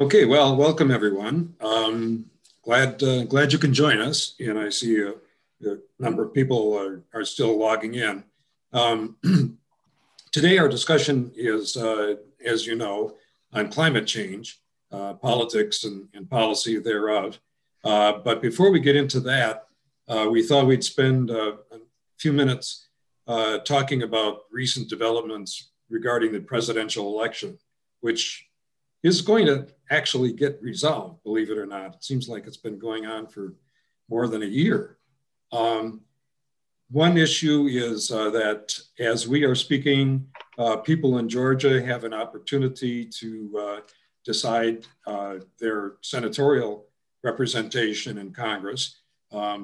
Okay, well, welcome everyone. Glad you can join us, and I see a number of people are still logging in. Um, Today, our discussion is, as you know, on climate change, politics and policy thereof. But before we get into that, we thought we'd spend a few minutes talking about recent developments regarding the presidential election, which is going to actually get resolved, believe it or not. It seems like it's been going on for more than a year. Um, One issue is that as we are speaking, people in Georgia have an opportunity to decide their senatorial representation in Congress.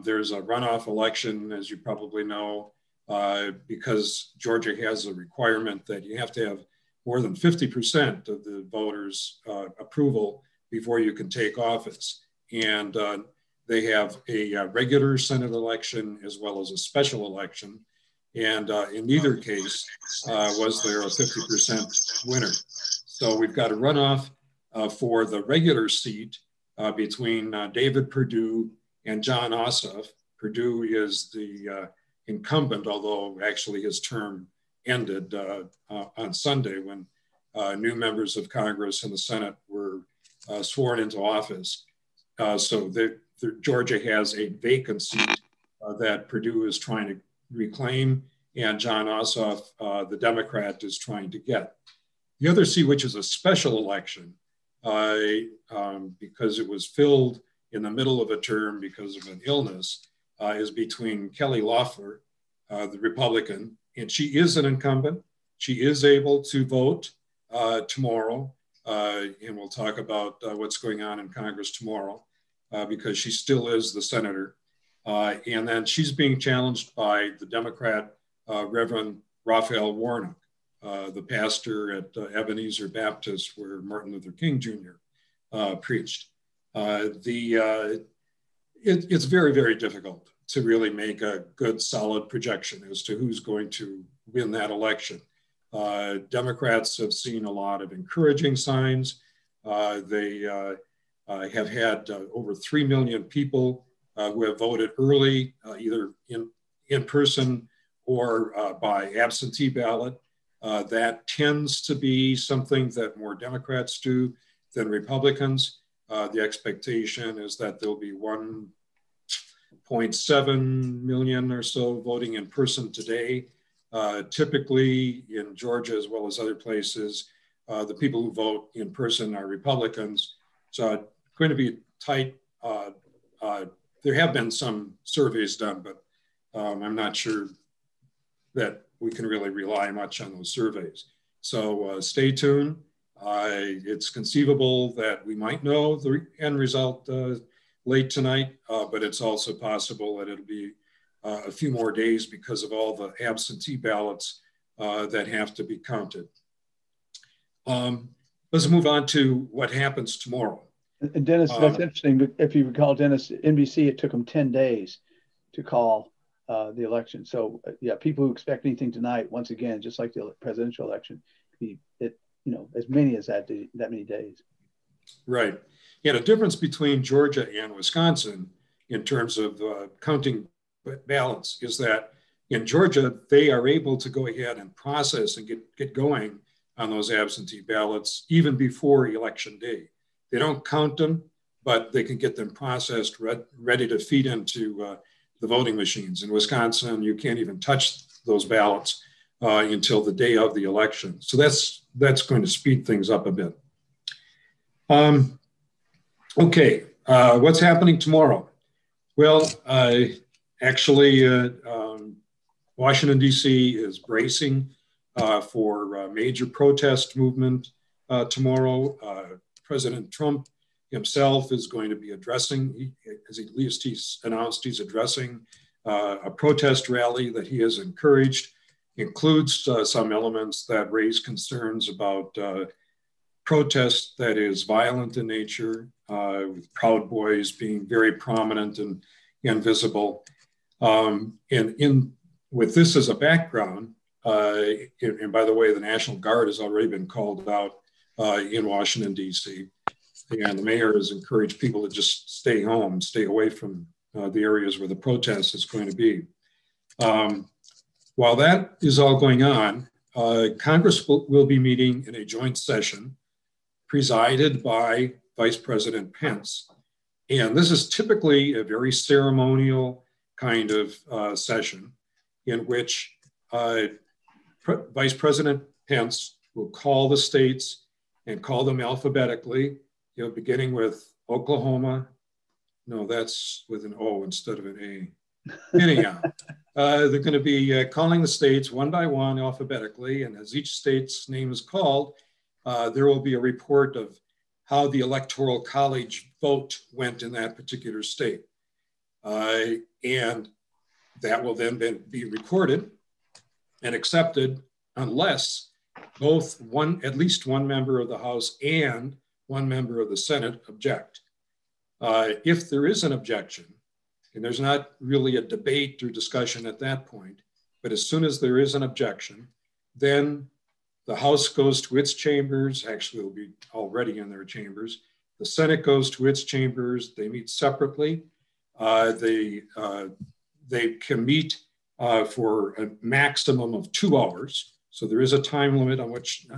There's a runoff election, as you probably know, because Georgia has a requirement that you have to have more than 50% of the voters' approval before you can take office. And they have a regular Senate election as well as a special election. And in neither case was there a 50% winner. So we've got a runoff for the regular seat between David Perdue and John Ossoff. Perdue is the incumbent, although actually his term ended on Sunday when new members of Congress and the Senate were sworn into office. So Georgia has a vacant seat that Perdue is trying to reclaim, and John Ossoff, the Democrat, is trying to get. The other seat, which is a special election, because it was filled in the middle of a term because of an illness, is between Kelly Loeffler, the Republican, and she is an incumbent. She is able to vote tomorrow, and we'll talk about what's going on in Congress tomorrow because she still is the senator. And then she's being challenged by the Democrat, Reverend Raphael Warnock, the pastor at Ebenezer Baptist, where Martin Luther King Jr. Preached. It's very, very difficult to really make a good, solid projection as to who's going to win that election. Democrats have seen a lot of encouraging signs. They have had over 3 million people who have voted early, either in person or by absentee ballot. That tends to be something that more Democrats do than Republicans. The expectation is that there'll be 1.7 million or so voting in person today. Typically in Georgia, as well as other places, the people who vote in person are Republicans. So it's going to be tight. There have been some surveys done, but I'm not sure that we can really rely much on those surveys. So stay tuned. It's conceivable that we might know the end result late tonight, but it's also possible that it'll be a few more days because of all the absentee ballots that have to be counted. Let's move on to what happens tomorrow. And Dennis, that's interesting. If you recall, Dennis, NBC, it took them 10 days to call the election. So yeah, people who expect anything tonight, once again, just like the presidential election, as many as that many days. Right. Yeah, the difference between Georgia and Wisconsin in terms of counting ballots is that in Georgia, they are able to go ahead and process and get going on those absentee ballots even before election day. They don't count them, but they can get them processed, ready to feed into the voting machines. In Wisconsin, you can't even touch those ballots until the day of the election. So that's going to speed things up a bit. Okay, what's happening tomorrow? Well, actually, Washington, D.C. is bracing for a major protest movement tomorrow. President Trump himself is going to be addressing, at least he's announced he's addressing a protest rally that he has encouraged, includes some elements that raise concerns about protest that is violent in nature, with Proud Boys being very prominent and visible. With this as a background, and by the way, the National Guard has already been called out in Washington, D.C. And the mayor has encouraged people to just stay home, stay away from the areas where the protest is going to be. While that is all going on, Congress will be meeting in a joint session presided by Vice President Pence. And this is typically a very ceremonial kind of session in which Vice President Pence will call the states and call them alphabetically, beginning with Oklahoma. No, that's with an O instead of an A. Anyhow, they're going to be calling the states one by one alphabetically, and as each state's name is called, there will be a report of how the Electoral College vote went in that particular state. And that will then be recorded and accepted unless at least one member of the House and one member of the Senate object. If there is an objection, and there's not really a debate or discussion at that point, but as soon as there is an objection, then the House goes to its chambers. Actually, it'll be already in their chambers. The Senate goes to its chambers. They meet separately. They can meet for a maximum of 2 hours. So there is a time limit on which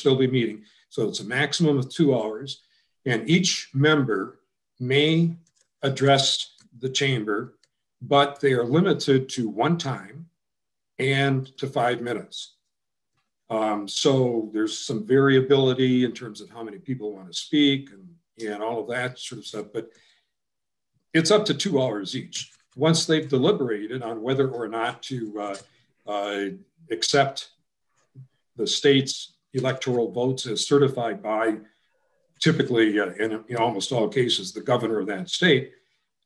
they'll be meeting. So it's a maximum of 2 hours. And each member may address the chamber, but they are limited to 1 time and to 5 minutes. So there's some variability in terms of how many people want to speak and all of that sort of stuff, but it's up to 2 hours each. Once they've deliberated on whether or not to accept the state's electoral votes as certified by, typically in almost all cases, the governor of that state,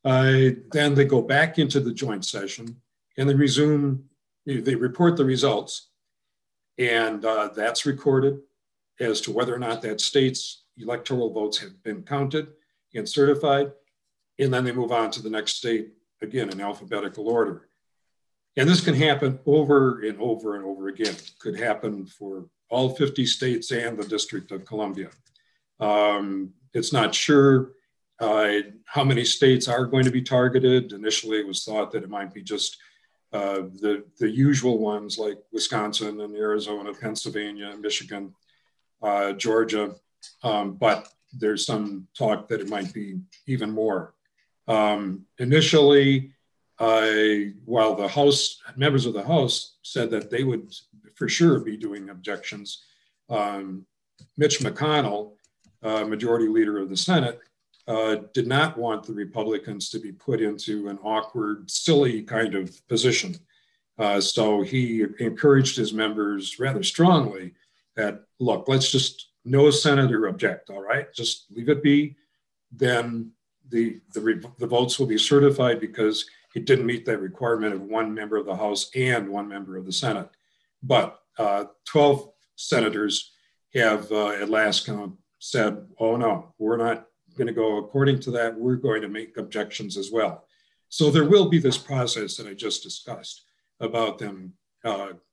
then they go back into the joint session and they report the results. And that's recorded as to whether or not that state's electoral votes have been counted and certified. And then they move on to the next state, again, in alphabetical order. And this can happen over and over and over again. It could happen for all 50 states and the District of Columbia. It's not sure how many states are going to be targeted. Initially, it was thought that it might be just the usual ones like Wisconsin and Arizona, Pennsylvania, Michigan, Georgia, but there's some talk that it might be even more. Initially, while the members of the House said that they would for sure be doing objections, Mitch McConnell, Majority Leader of the Senate, did not want the Republicans to be put into an awkward, silly kind of position. So he encouraged his members rather strongly that, look, let's just no senator object, all right? Just leave it be. Then the votes will be certified because it didn't meet that requirement of 1 member of the House and 1 member of the Senate. But 12 senators have at last count said, oh no, we're not going to go according to that. We're going to make objections as well. So there will be this process that I just discussed about them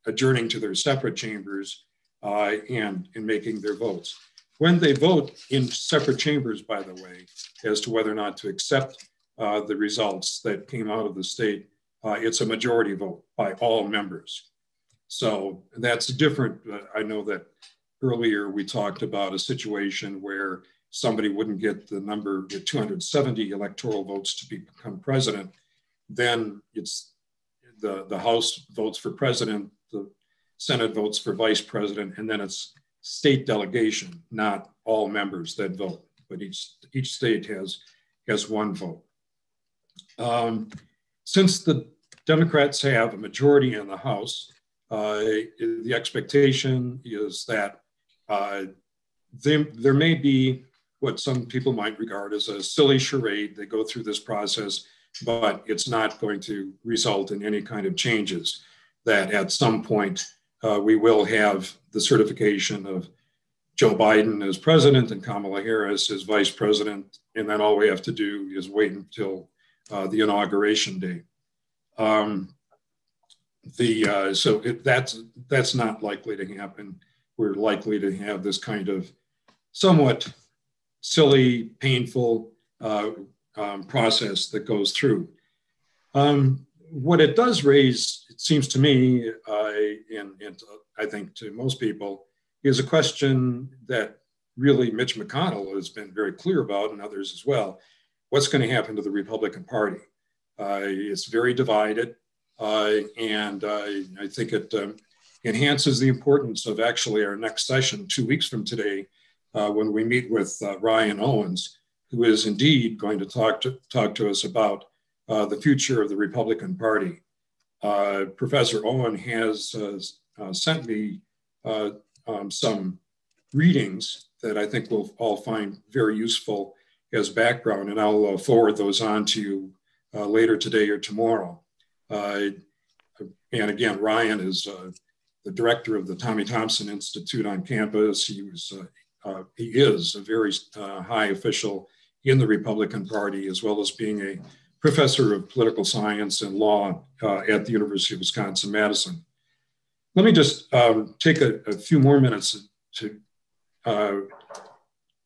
adjourning to their separate chambers and in making their votes. When they vote in separate chambers, by the way, as to whether or not to accept the results that came out of the state, it's a majority vote by all members. So that's different. I know that earlier we talked about a situation where somebody wouldn't get the 270 electoral votes to become president. Then it's the House votes for president, the Senate votes for vice president, and then it's state delegation, not all members that vote, but each state has 1 vote. Since the Democrats have a majority in the House, the expectation is that there may be what some people might regard as a silly charade. They go through this process, but it's not going to result in any kind of changes. That at some point we will have the certification of Joe Biden as president and Kamala Harris as vice president, and then all we have to do is wait until the inauguration day. That's not likely to happen. We're likely to have this kind of somewhat silly, painful process that goes through. What it does raise, it seems to me, and I think to most people, is a question that really Mitch McConnell has been very clear about, and others as well. What's going to happen to the Republican Party? It's very divided, and I think it enhances the importance of actually our next session 2 weeks from today, when we meet with Ryan Owens, who is indeed going to talk to us about the future of the Republican Party. Professor Owen has sent me some readings that I think we'll all find very useful as background, and I'll forward those on to you later today or tomorrow. And again, Ryan is the director of the Tommy Thompson Institute on campus. He is a very high official in the Republican Party, as well as being a professor of political science and law at the University of Wisconsin-Madison. Let me just take a few more minutes to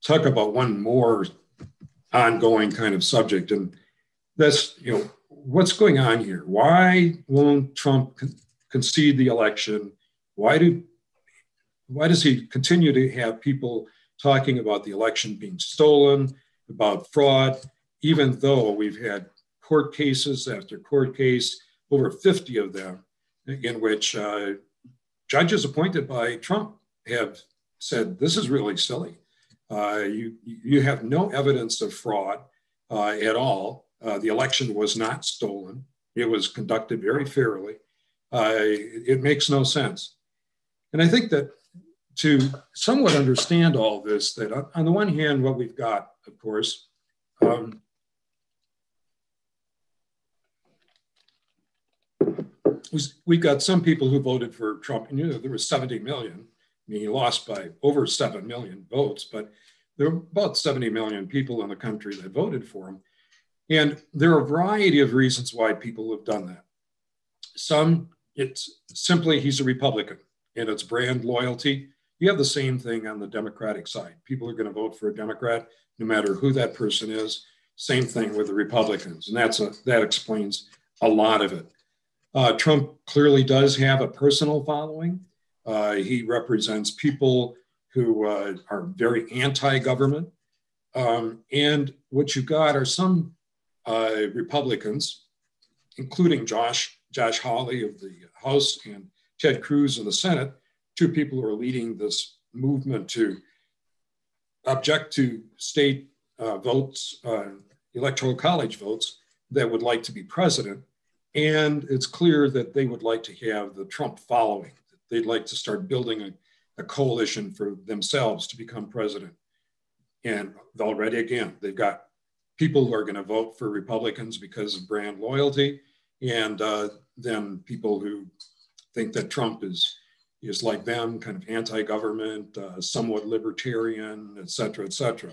talk about one more ongoing kind of subject, and that's, what's going on here? Why won't Trump concede the election? Why does he continue to have people talking about the election being stolen, about fraud, even though we've had court cases after court case, over 50 of them, in which judges appointed by Trump have said, this is really silly. You have no evidence of fraud at all. The election was not stolen. It was conducted very fairly. It makes no sense. And I think that to somewhat understand all this, that on the one hand, what we've got, of course, we've got some people who voted for Trump. And, there was 70 million. I mean, he lost by over 7 million votes, but there are about 70 million people in the country that voted for him. And there are a variety of reasons why people have done that. Some, it's simply he's a Republican and it's brand loyalty. You have the same thing on the Democratic side. People are going to vote for a Democrat, no matter who that person is. Same thing with the Republicans. And that explains a lot of it. Trump clearly does have a personal following. He represents people who are very anti-government. And what you got are some Republicans, including Josh Hawley of the House and Ted Cruz of the Senate, two people who are leading this movement to object to state votes, electoral college votes, that would like to be president. And it's clear that they would like to have the Trump following. They'd like to start building a coalition for themselves to become president. And already, again, they've got people who are going to vote for Republicans because of brand loyalty, and then people who think that Trump is like them, kind of anti-government, somewhat libertarian, et cetera, et cetera.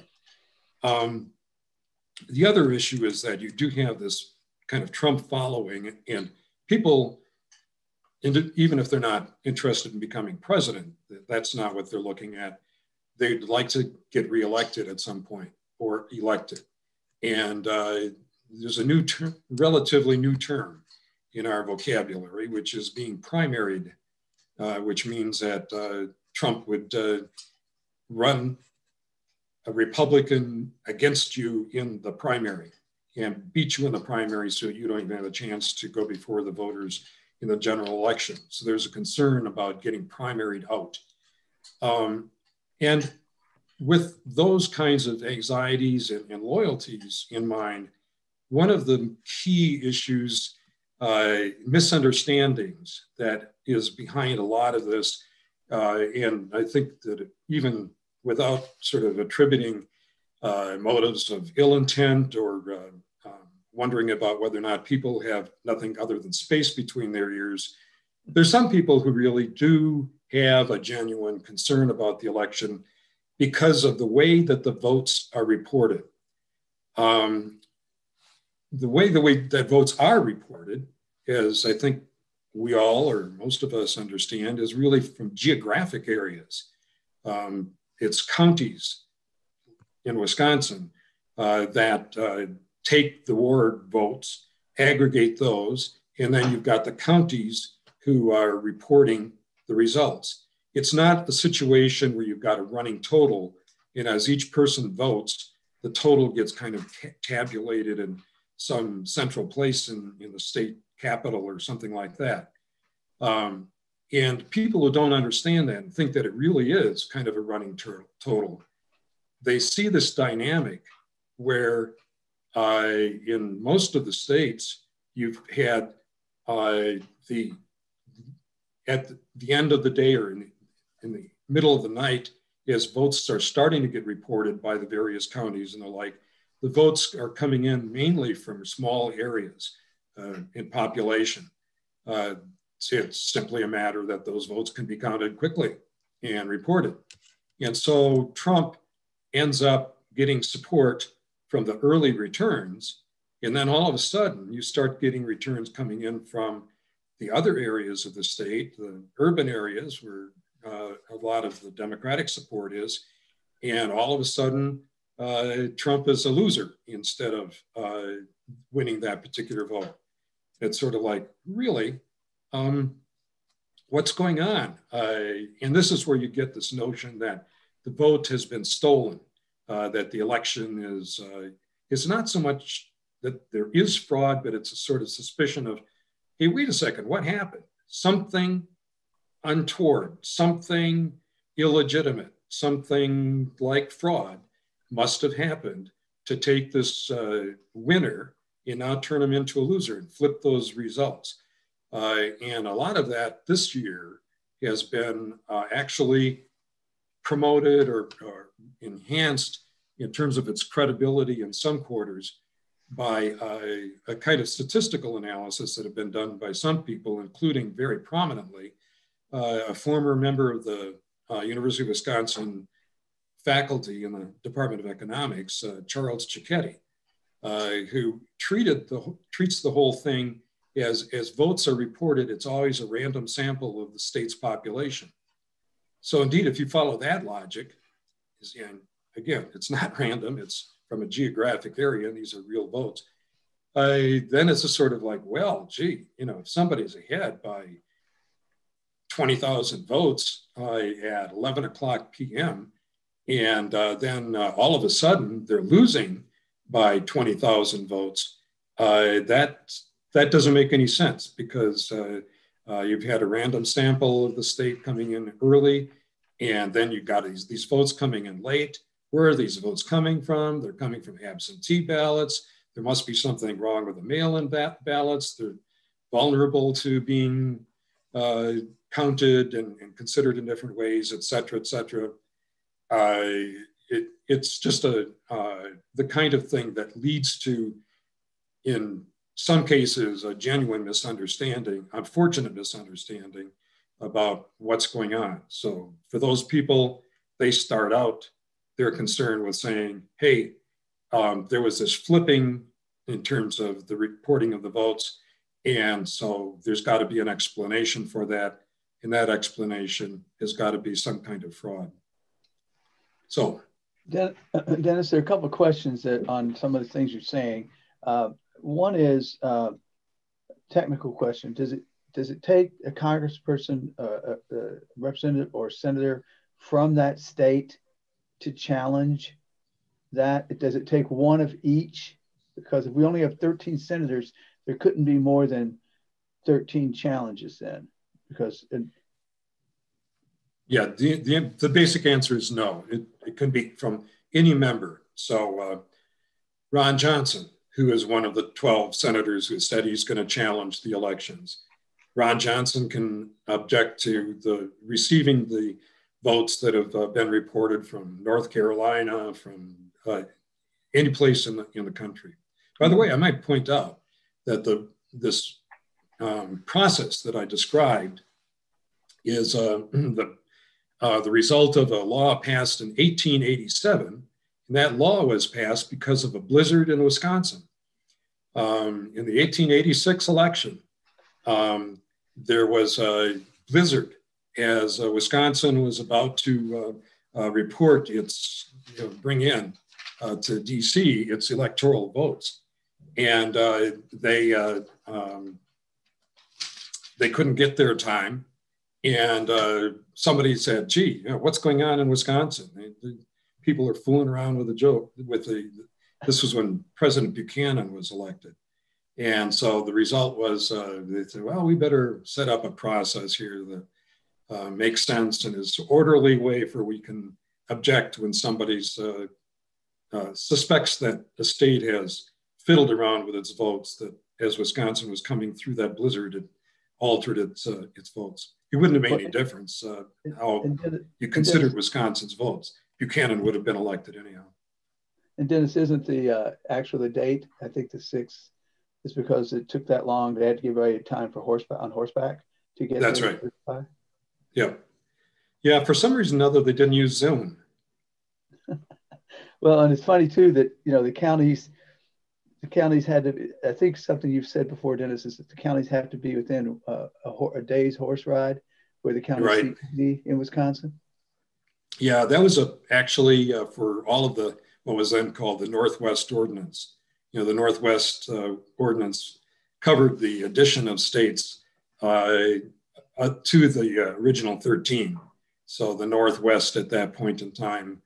The other issue is that you do have this kind of Trump following, and people, even if they're not interested in becoming president, that's not what they're looking at. They'd like to get reelected at some point or elected. And there's a new term, relatively new term in our vocabulary, which is being primaried, which means that Trump would run a Republican against you in the primary and beat you in the primary so you don't even have a chance to go before the voters in the general election. So there's a concern about getting primaried out. And with those kinds of anxieties and loyalties in mind, one of the key issues, misunderstandings that is behind a lot of this, and I think that even without sort of attributing motives of ill intent or wondering about whether or not people have nothing other than space between their ears, there's some people who really do have a genuine concern about the election because of the way that the votes are reported. The way that votes are reported, as I think we all or most of us understand, is really from geographic areas. It's counties, in Wisconsin that take the ward votes, aggregate those, and then you've got the counties who are reporting the results. It's not the situation where you've got a running total, and as each person votes, the total gets kind of tabulated in some central place in the state capital or something like that. And people who don't understand that and think that it really is kind of a running total, they see this dynamic where in most of the states, you've had at the end of the day or in the middle of the night, as votes are starting to get reported by the various counties and the like, the votes are coming in mainly from small areas in population. It's simply a matter that those votes can be counted quickly and reported. And so Trump ends up getting support from the early returns. And then all of a sudden, you start getting returns coming in from the other areas of the state, the urban areas where a lot of the Democratic support is. And all of a sudden, Trump is a loser instead of winning that particular vote. It's sort of like, really? What's going on? And this is where you get this notion that the vote has been stolen, that the election is not so much that there is fraud, but it's a sort of suspicion of, hey, wait a second, what happened? Something untoward, something illegitimate, something like fraud must have happened to take this winner and now turn him into a loser and flip those results. And a lot of that this year has been actually promoted or enhanced in terms of its credibility in some quarters by a kind of statistical analysis that have been done by some people, including very prominently a former member of the University of Wisconsin faculty in the Department of Economics, Charles Cicchetti, who treats the whole thing as votes are reported, it's always a random sample of the state's population. So indeed, if you follow that logic, and again, it's not random, it's from a geographic area, and these are real votes, then it's a sort of like, well, gee, if somebody's ahead by 20,000 votes at 11 o'clock p.m., and then all of a sudden they're losing by 20,000 votes, that doesn't make any sense because you've had a random sample of the state coming in early, and then you've got these votes coming in late. Where are these votes coming from? They're coming from absentee ballots. There must be something wrong with the mail-in ballots. They're vulnerable to being counted and considered in different ways, et cetera, et cetera. It's just the kind of thing that leads to, in some cases, a genuine misunderstanding, unfortunate misunderstanding about what's going on. So for those people, they start out their concern with saying, hey, there was this flipping in terms of the reporting of the votes. And so there's got to be an explanation for that. And that explanation has got to be some kind of fraud. So, Dennis, there are a couple of questions on some of the things you're saying. One is a technical question. Does it take a congressperson, a representative or senator from that state to challenge that? Does it take one of each? Because if we only have 13 senators, there couldn't be more than 13 challenges then. Because the basic answer is no. It can be from any member. So Ron Johnson, who is one of the 12 senators who said he's going to challenge the elections, Ron Johnson can object to receiving the votes that have been reported from North Carolina, from any place in the country. By the way, I might point out that this process that I described is the result of a law passed in 1887. And that law was passed because of a blizzard in Wisconsin. In the 1886 election, there was a blizzard as Wisconsin was about to report bring in to DC, it's electoral votes. And they couldn't get their time. And somebody said, gee, what's going on in Wisconsin? People are fooling around with a joke. This was when President Buchanan was elected. And so the result was they said, well, we better set up a process here that makes sense and is orderly way for we can object when somebody's suspects that the state has fiddled around with its votes, that as Wisconsin was coming through that blizzard, it altered its votes. It wouldn't have made any difference how you considered Wisconsin's votes. Buchanan would have been elected anyhow. And Dennis, isn't the actually the date, I think the 6th, is because it took that long. They had to give everybody time for horseback to get. That's right. Yeah. Yeah. For some reason or other, they didn't use Zoom. Well, and it's funny too that, you know, the counties had to, I think something you've said before, Dennis, is that the counties have to be within a day's horse ride where the county seat can be in Wisconsin. Yeah, that was actually for all of the, what was then called the Northwest Ordinance. You know, the Northwest Ordinance covered the addition of states to the original 13. So the Northwest at that point in time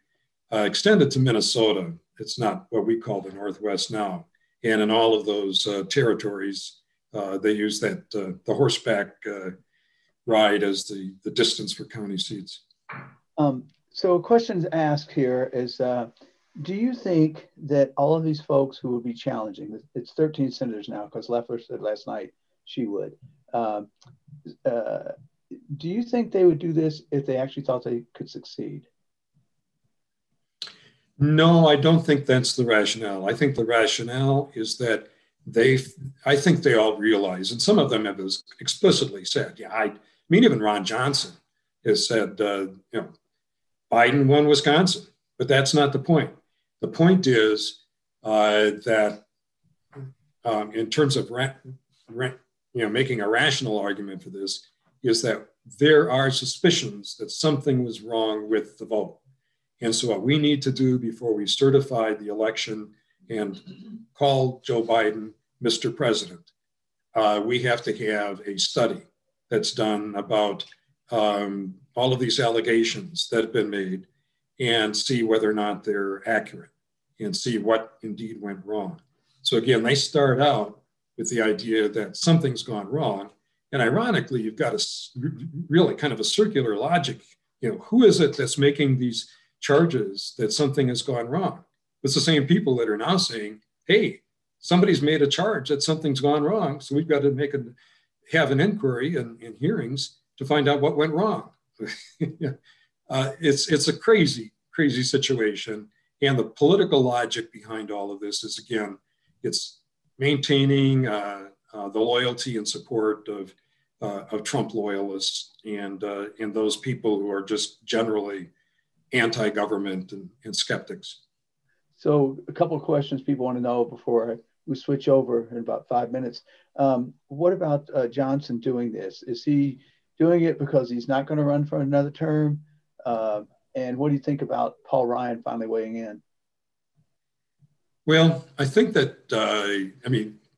extended to Minnesota. It's not what we call the Northwest now. And in all of those territories, they use that the horseback ride as the distance for county seats. So a question asked here is, do you think that all of these folks who would be challenging, it's 13 senators now, because Loeffler said last night she would. Do you think they would do this if they actually thought they could succeed? No, I don't think that's the rationale. I think the rationale is that I think they all realize, and some of them have explicitly said, yeah, I mean, even Ron Johnson has said, Biden won Wisconsin, but that's not the point. The point is that in terms of making a rational argument for this, is that there are suspicions that something was wrong with the vote. And so what we need to do before we certify the election and call Joe Biden Mr. President, we have to have a study that's done about all of these allegations that have been made and see whether or not they're accurate and see what indeed went wrong. So again, they start out with the idea that something's gone wrong. And ironically, you've got a really kind of a circular logic. You know, who is it that's making these charges that something has gone wrong? It's the same people that are now saying, hey, somebody's made a charge that something's gone wrong. So we've got to have an inquiry and hearings to find out what went wrong. It's a crazy situation. And the political logic behind all of this is, again, it's maintaining the loyalty and support of Trump loyalists and those people who are just generally anti-government and skeptics. So a couple of questions people want to know before we switch over in about 5 minutes. What about Johnson doing this? Is he doing it because he's not going to run for another term? And what do you think about Paul Ryan finally weighing in? Well, I think that,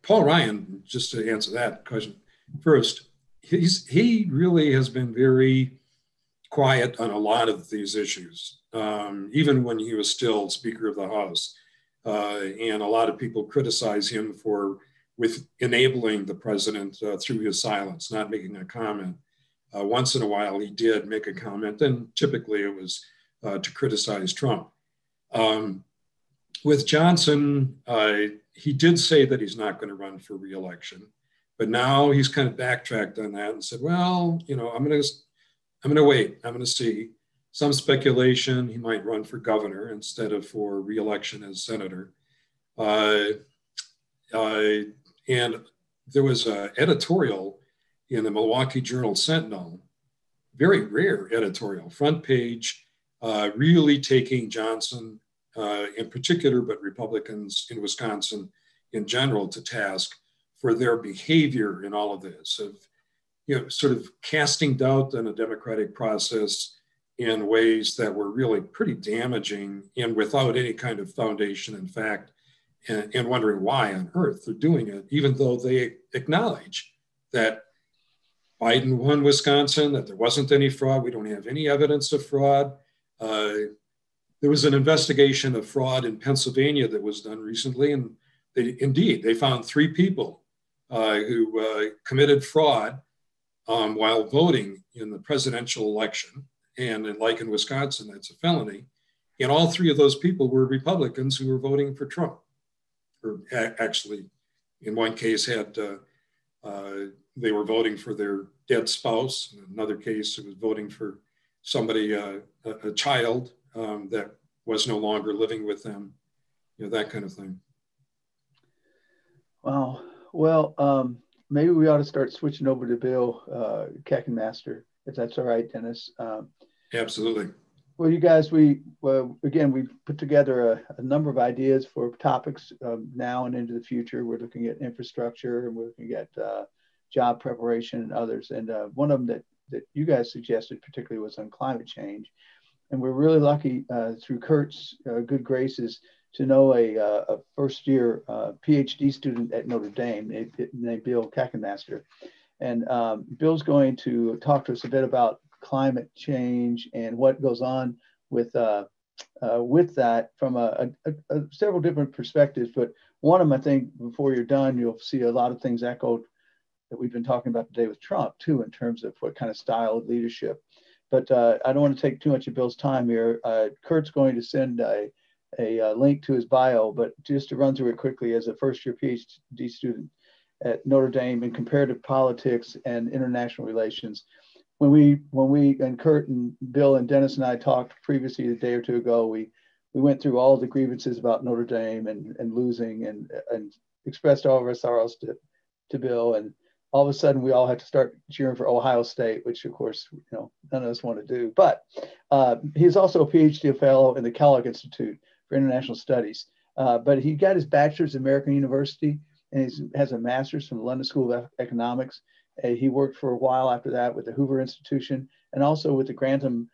Paul Ryan, just to answer that question first, he really has been very quiet on a lot of these issues, even when he was still Speaker of the House. And a lot of people criticize him with enabling the president through his silence, not making a comment. Once in a while, he did make a comment, and typically it was to criticize Trump. With Johnson, he did say that he's not going to run for re-election, but now he's kind of backtracked on that and said, well, I'm going to wait. I'm going to see. Some speculation he might run for governor instead of for re-election as senator. And there was an editorial in the Milwaukee Journal Sentinel, very rare editorial, front page, really taking Johnson in particular, but Republicans in Wisconsin in general to task for their behavior in all of this, of sort of casting doubt on a democratic process, in ways that were really pretty damaging and without any kind of foundation in fact, and wondering why on earth they're doing it, even though they acknowledge that Biden won Wisconsin, that there wasn't any fraud. We don't have any evidence of fraud. There was an investigation of fraud in Pennsylvania that was done recently, and they found 3 people who committed fraud while voting in the presidential election. And like in Wisconsin, that's a felony. And all 3 of those people were Republicans who were voting for Trump. Or actually, in one case, they were voting for their dead spouse. In another case, it was voting for somebody, a child that was no longer living with them, that kind of thing. Wow. Well, maybe we ought to start switching over to Bill Kakenmaster, if that's all right, Dennis. Absolutely. Well, you guys, again, we've put together a number of ideas for topics now and into the future. We're looking at infrastructure, and we're looking at job preparation and others. And one of them that you guys suggested particularly was on climate change. And we're really lucky through Kurt's good graces to know a first-year PhD student at Notre Dame named Bill Kakenmaster. And Bill's going to talk to us a bit about climate change and what goes on with that from several different perspectives. But one of them, I think, before you're done, you'll see a lot of things echoed that we've been talking about today with Trump, too, in terms of what kind of style of leadership. But I don't want to take too much of Bill's time here. Kurt's going to send a link to his bio, but just to run through it quickly, as a first-year PhD student at Notre Dame in comparative politics and international relations, when we and Kurt and Bill and Dennis and I talked previously a day or two ago, we went through all the grievances about Notre Dame and losing and expressed all of our sorrows to Bill, and all of a sudden we all had to start cheering for Ohio State, which of course none of us want to do. But he's also a PhD fellow in the Kellogg Institute for International Studies. But he got his bachelor's at American University, and he has a master's from the London School of Economics. He worked for a while after that with the Hoover Institution and also with the Grantham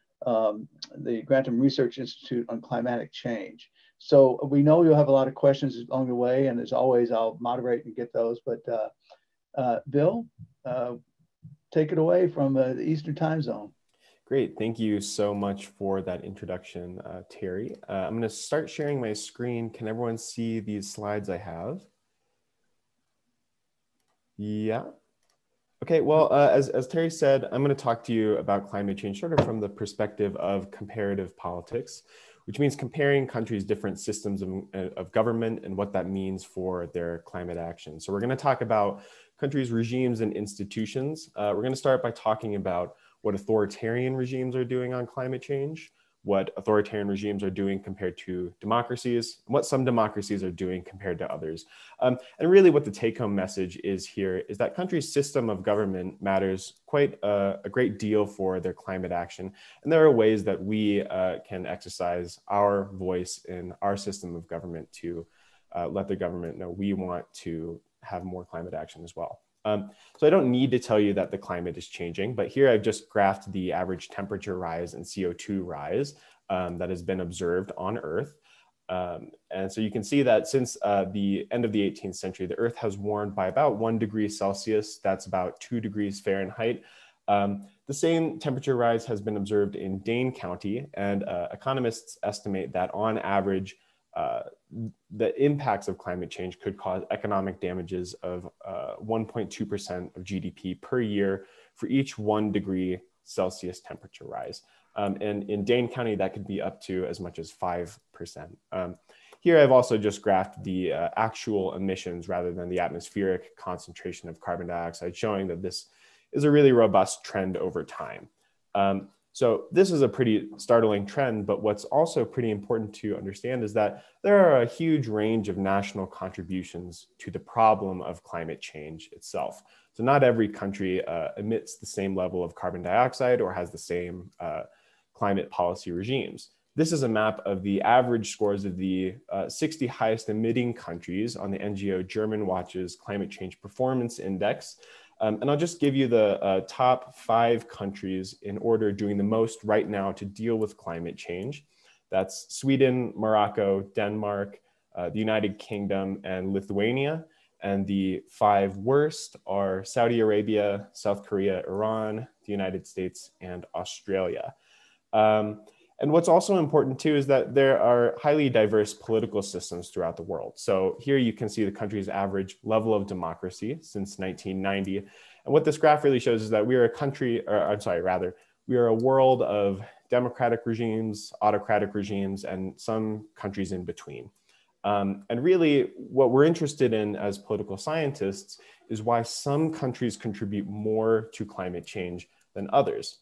Research Institute on Climatic Change. So we know you'll have a lot of questions along the way, and as always, I'll moderate and get those. But Bill, take it away from the Eastern Time Zone. Great. Thank you so much for that introduction, Terry. I'm going to start sharing my screen. Can everyone see these slides I have? Yeah. Okay, well, as Terry said, I'm going to talk to you about climate change sort of from the perspective of comparative politics, which means comparing countries' different systems of government and what that means for their climate action. So we're going to talk about countries' regimes and institutions. We're going to start by talking about what authoritarian regimes are doing on climate change, what authoritarian regimes are doing compared to democracies, and what some democracies are doing compared to others. And really what the take-home message is here is that countries' system of government matters quite a great deal for their climate action. And there are ways that we can exercise our voice in our system of government to let the government know we want to have more climate action as well. So I don't need to tell you that the climate is changing, but here I've just graphed the average temperature rise and CO2 rise that has been observed on Earth. And so you can see that since the end of the 18th century, the Earth has warmed by about 1 degree Celsius. That's about 2 degrees Fahrenheit. The same temperature rise has been observed in Dane County, and economists estimate that on average, the impacts of climate change could cause economic damages of 1.2% of GDP per year for each 1 degree Celsius temperature rise. And in Dane County, that could be up to as much as 5%. Here, I've also just graphed the actual emissions rather than the atmospheric concentration of carbon dioxide, showing that this is a really robust trend over time. So this is a pretty startling trend, but what's also pretty important to understand is that there are a huge range of national contributions to the problem of climate change itself. So not every country emits the same level of carbon dioxide or has the same climate policy regimes. This is a map of the average scores of the 60 highest emitting countries on the NGO German Watch's Climate Change Performance Index. And I'll just give you the top 5 countries in order doing the most right now to deal with climate change. That's Sweden, Morocco, Denmark, the United Kingdom, and Lithuania. And the 5 worst are Saudi Arabia, South Korea, Iran, the United States, and Australia. And what's also important too is that there are highly diverse political systems throughout the world. So here you can see the country's average level of democracy since 1990. And what this graph really shows is that we are a country, or I'm sorry, rather, we are a world of democratic regimes, autocratic regimes, and some countries in between. And really what we're interested in as political scientists is why some countries contribute more to climate change than others.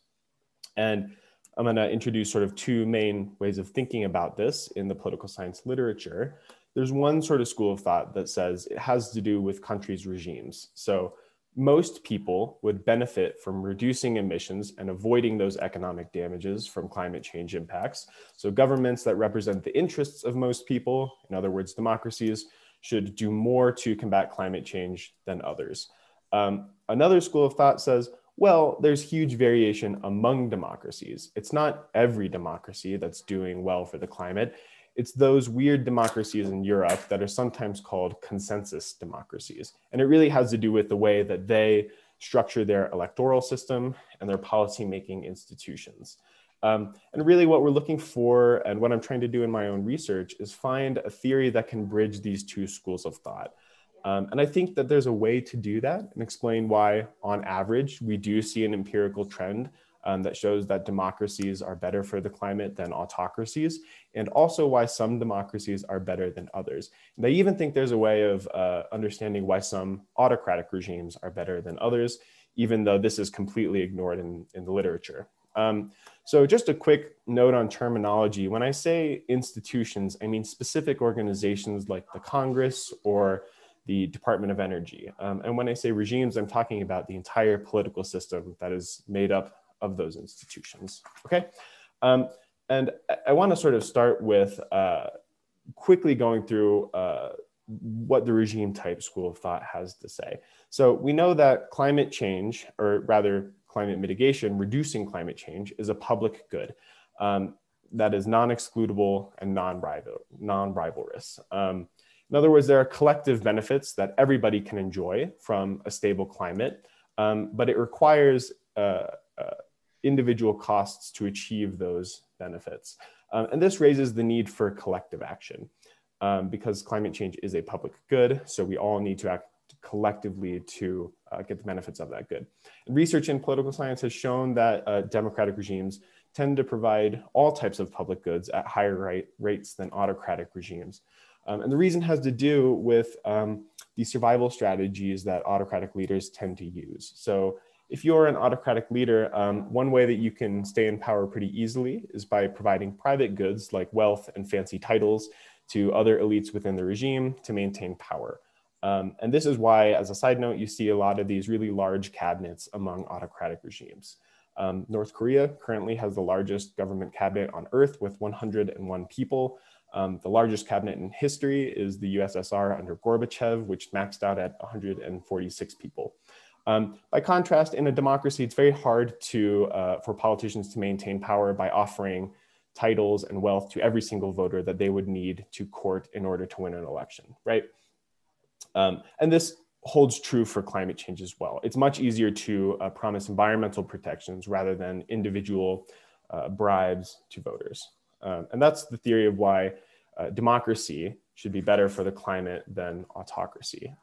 And I'm going to introduce sort of 2 main ways of thinking about this in the political science literature. There's one sort of school of thought that says it has to do with countries' regimes. So most people would benefit from reducing emissions and avoiding those economic damages from climate change impacts. So governments that represent the interests of most people, in other words, democracies, should do more to combat climate change than others. Another school of thought says, well, there's huge variation among democracies. It's not every democracy that's doing well for the climate. It's those weird democracies in Europe that are sometimes called consensus democracies. And it really has to do with the way that they structure their electoral system and their policymaking institutions. And really what we're looking for, and what I'm trying to do in my own research, is find a theory that can bridge these 2 schools of thought. And I think that there's a way to do that and explain why, on average, we do see an empirical trend that shows that democracies are better for the climate than autocracies, and also why some democracies are better than others. And I even think there's a way of understanding why some autocratic regimes are better than others, even though this is completely ignored in the literature. So just a quick note on terminology. When I say institutions, I mean specific organizations like the Congress or the Department of Energy. And when I say regimes, I'm talking about the entire political system that is made up of those institutions, okay? And I wanna sort of start with quickly going through what the regime type school of thought has to say. So we know that climate change, or rather climate mitigation, reducing climate change, is a public good that is non-excludable and non-rivalrous. In other words, there are collective benefits that everybody can enjoy from a stable climate, but it requires individual costs to achieve those benefits. And this raises the need for collective action because climate change is a public good, so we all need to act collectively to get the benefits of that good. And research in political science has shown that democratic regimes tend to provide all types of public goods at higher rates than autocratic regimes. And the reason has to do with the survival strategies that autocratic leaders tend to use. So if you're an autocratic leader, one way that you can stay in power pretty easily is by providing private goods like wealth and fancy titles to other elites within the regime to maintain power. And this is why, as a side note, you see a lot of these really large cabinets among autocratic regimes. North Korea currently has the largest government cabinet on earth with 101 people. The largest cabinet in history is the USSR under Gorbachev, which maxed out at 146 people. By contrast, in a democracy, it's very hard for politicians to maintain power by offering titles and wealth to every single voter that they would need to court in order to win an election, right? And this holds true for climate change as well. It's much easier to promise environmental protections rather than individual bribes to voters. And that's the theory of why democracy should be better for the climate than autocracy.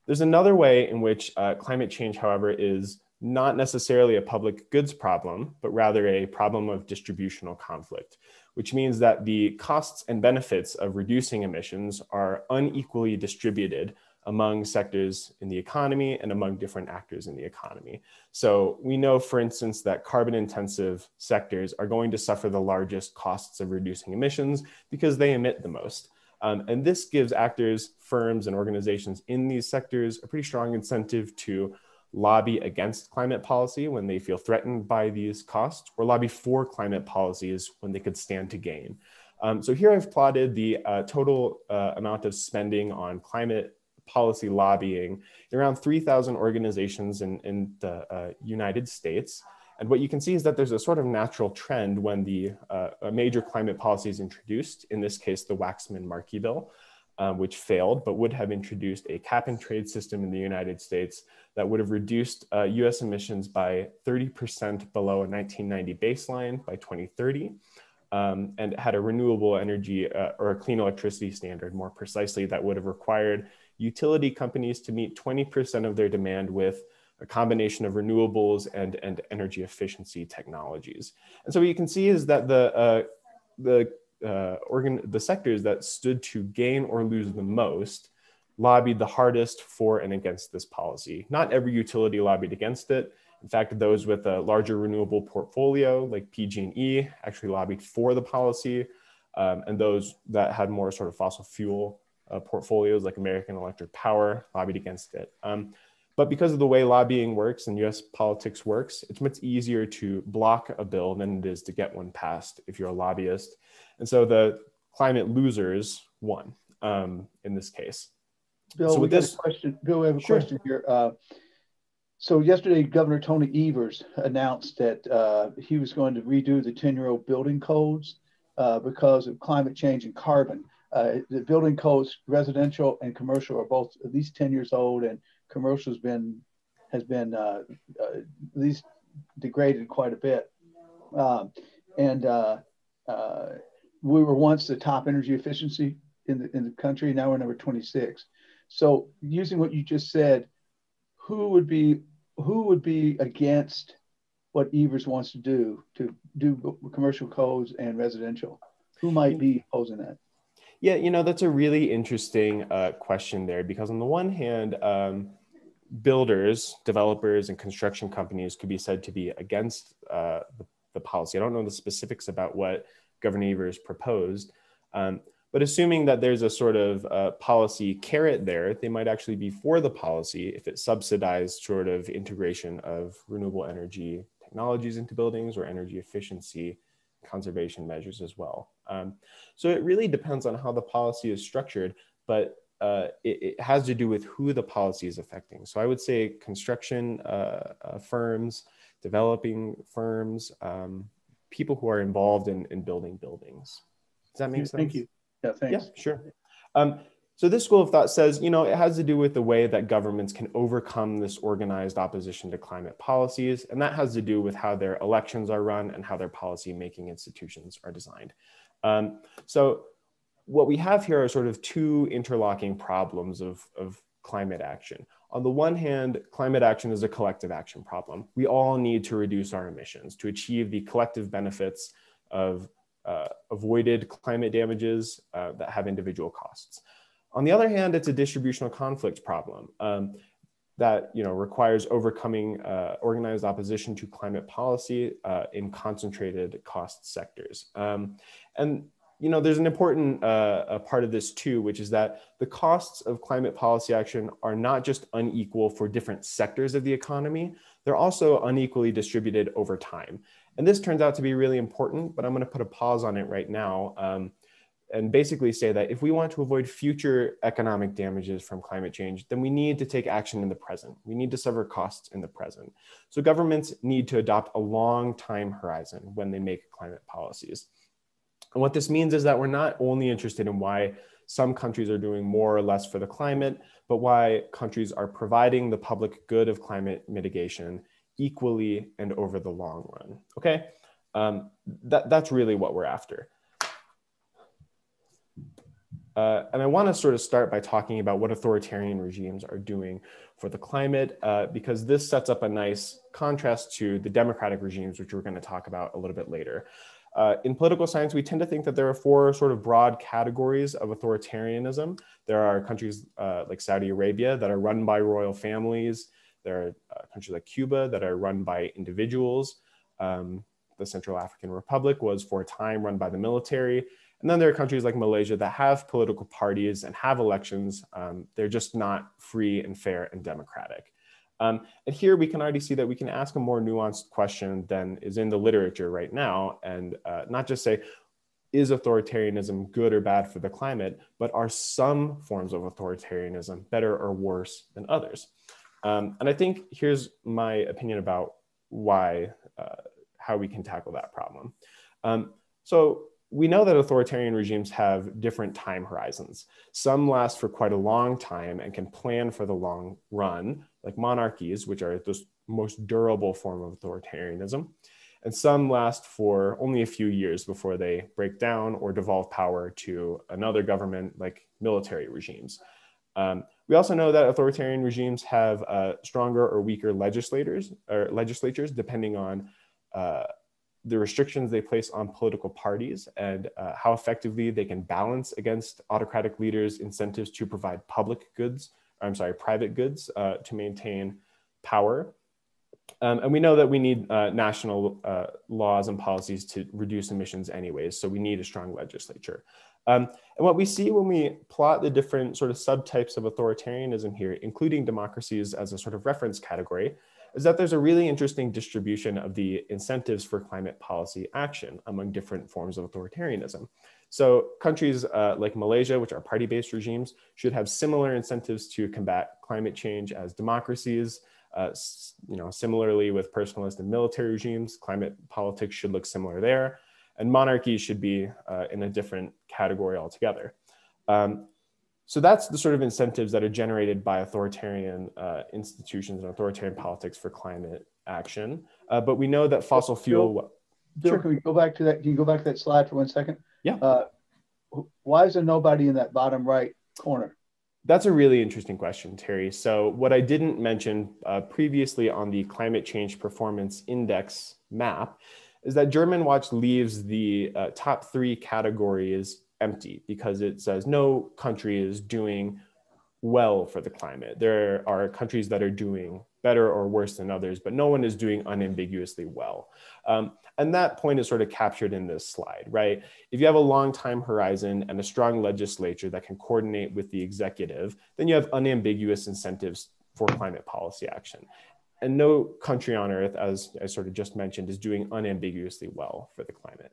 There's another way in which climate change, however, is not necessarily a public goods problem, but rather a problem of distributional conflict, which means that the costs and benefits of reducing emissions are unequally distributed among sectors in the economy and among different actors in the economy. So we know, for instance, that carbon-intensive sectors are going to suffer the largest costs of reducing emissions because they emit the most. And this gives actors, firms, and organizations in these sectors a pretty strong incentive to lobby against climate policy when they feel threatened by these costs, or lobby for climate policies when they could stand to gain. So here I've plotted the total amount of spending on climate policy lobbying around 3,000 organizations in the United States. And what you can see is that there's a sort of natural trend when a major climate policy is introduced, in this case, the Waxman-Markey bill, which failed, but would have introduced a cap and trade system in the United States that would have reduced US emissions by 30% below a 1990 baseline by 2030, and had a renewable energy or a clean electricity standard, more precisely, that would have required utility companies to meet 20% of their demand with a combination of renewables and energy efficiency technologies. And so what you can see is that the sectors that stood to gain or lose the most lobbied the hardest for and against this policy. Not every utility lobbied against it. In fact, those with a larger renewable portfolio, like PG&E, actually lobbied for the policy, and those that had more sort of fossil fuel portfolios, like American Electric Power, lobbied against it. But because of the way lobbying works and US politics works, it's much easier to block a bill than it is to get one passed if you're a lobbyist. And so the climate losers won in this case. Bill, so we have a question. Bill, we have a question here. So yesterday, Governor Tony Evers announced that he was going to redo the 10-year-old building codes because of climate change and carbon. The building codes, residential and commercial, are both at least 10 years old, and commercial has been at least degraded quite a bit. We were once the top energy efficiency in the country. Now we're number 26. So using what you just said, who would be against what Evers wants to do commercial codes and residential? Who might be opposing that? Yeah, you know, that's a really interesting question there, because on the one hand, builders, developers, and construction companies could be said to be against the policy. I don't know the specifics about what Governor Evers proposed, but assuming that there's a sort of policy carrot there, they might actually be for the policy if it subsidized sort of integration of renewable energy technologies into buildings or energy efficiency conservation measures as well. So it really depends on how the policy is structured, but it has to do with who the policy is affecting. So I would say construction firms, developing firms, people who are involved in building buildings. Does that make sense? Thank you. Yeah, thanks. Yeah, sure. So this school of thought says, you know, it has to do with the way that governments can overcome this organized opposition to climate policies. And that has to do with how their elections are run and how their policy-making institutions are designed. So what we have here are sort of two interlocking problems of climate action. On the one hand, climate action is a collective action problem. We all need to reduce our emissions to achieve the collective benefits of avoided climate damages that have individual costs. On the other hand, it's a distributional conflict problem that requires overcoming organized opposition to climate policy in concentrated cost sectors. And there's an important part of this too, which is that the costs of climate policy action are not just unequal for different sectors of the economy, they're also unequally distributed over time. And this turns out to be really important, but I'm going to put a pause on it right now and basically say that if we want to avoid future economic damages from climate change, then we need to take action in the present. We need to sever costs in the present. So governments need to adopt a long time horizon when they make climate policies. And what this means is that we're not only interested in why some countries are doing more or less for the climate, but why countries are providing the public good of climate mitigation equally and over the long run. Okay, that's really what we're after. And I want to sort of start by talking about what authoritarian regimes are doing for the climate, because this sets up a nice contrast to the democratic regimes, which we're going to talk about a little bit later. In political science, we tend to think that there are four sort of broad categories of authoritarianism. There are countries like Saudi Arabia that are run by royal families. There are countries like Cuba that are run by individuals. The Central African Republic was for a time run by the military. And then there are countries like Malaysia that have political parties and have elections. They're just not free and fair and democratic. And here we can already see that we can ask a more nuanced question than is in the literature right now, and not just say, is authoritarianism good or bad for the climate, but are some forms of authoritarianism better or worse than others? And I think here's my opinion about why, how we can tackle that problem. So we know that authoritarian regimes have different time horizons. Some last for quite a long time and can plan for the long run, like monarchies, which are the most durable form of authoritarianism. And some last for only a few years before they break down or devolve power to another government, like military regimes. We also know that authoritarian regimes have stronger or weaker legislatures, depending on the restrictions they place on political parties and how effectively they can balance against autocratic leaders' incentives to provide private goods to maintain power. And we know that we need national laws and policies to reduce emissions anyways, so we need a strong legislature. And what we see when we plot the different sort of subtypes of authoritarianism here, including democracies as a sort of reference category, is that there's a really interesting distribution of the incentives for climate policy action among different forms of authoritarianism. So countries like Malaysia, which are party-based regimes, should have similar incentives to combat climate change as democracies. Similarly with personalist and military regimes, climate politics should look similar there. And monarchies should be in a different category altogether. So that's the sort of incentives that are generated by authoritarian institutions and authoritarian politics for climate action. But we know that fossil fuel... Bill, sure. Can we go back to that? Can you go back to that slide for 1 second? Yeah. Why is there nobody in that bottom right corner? That's a really interesting question, Terry. So what I didn't mention previously on the Climate Change Performance Index map is that German Watch leaves the top 3 categories empty because it says no country is doing well for the climate. There are countries that are doing better or worse than others, but no one is doing unambiguously well. And that point is sort of captured in this slide, right? If you have a long time horizon and a strong legislature that can coordinate with the executive, then you have unambiguous incentives for climate policy action. And no country on earth, as I sort of just mentioned, is doing unambiguously well for the climate.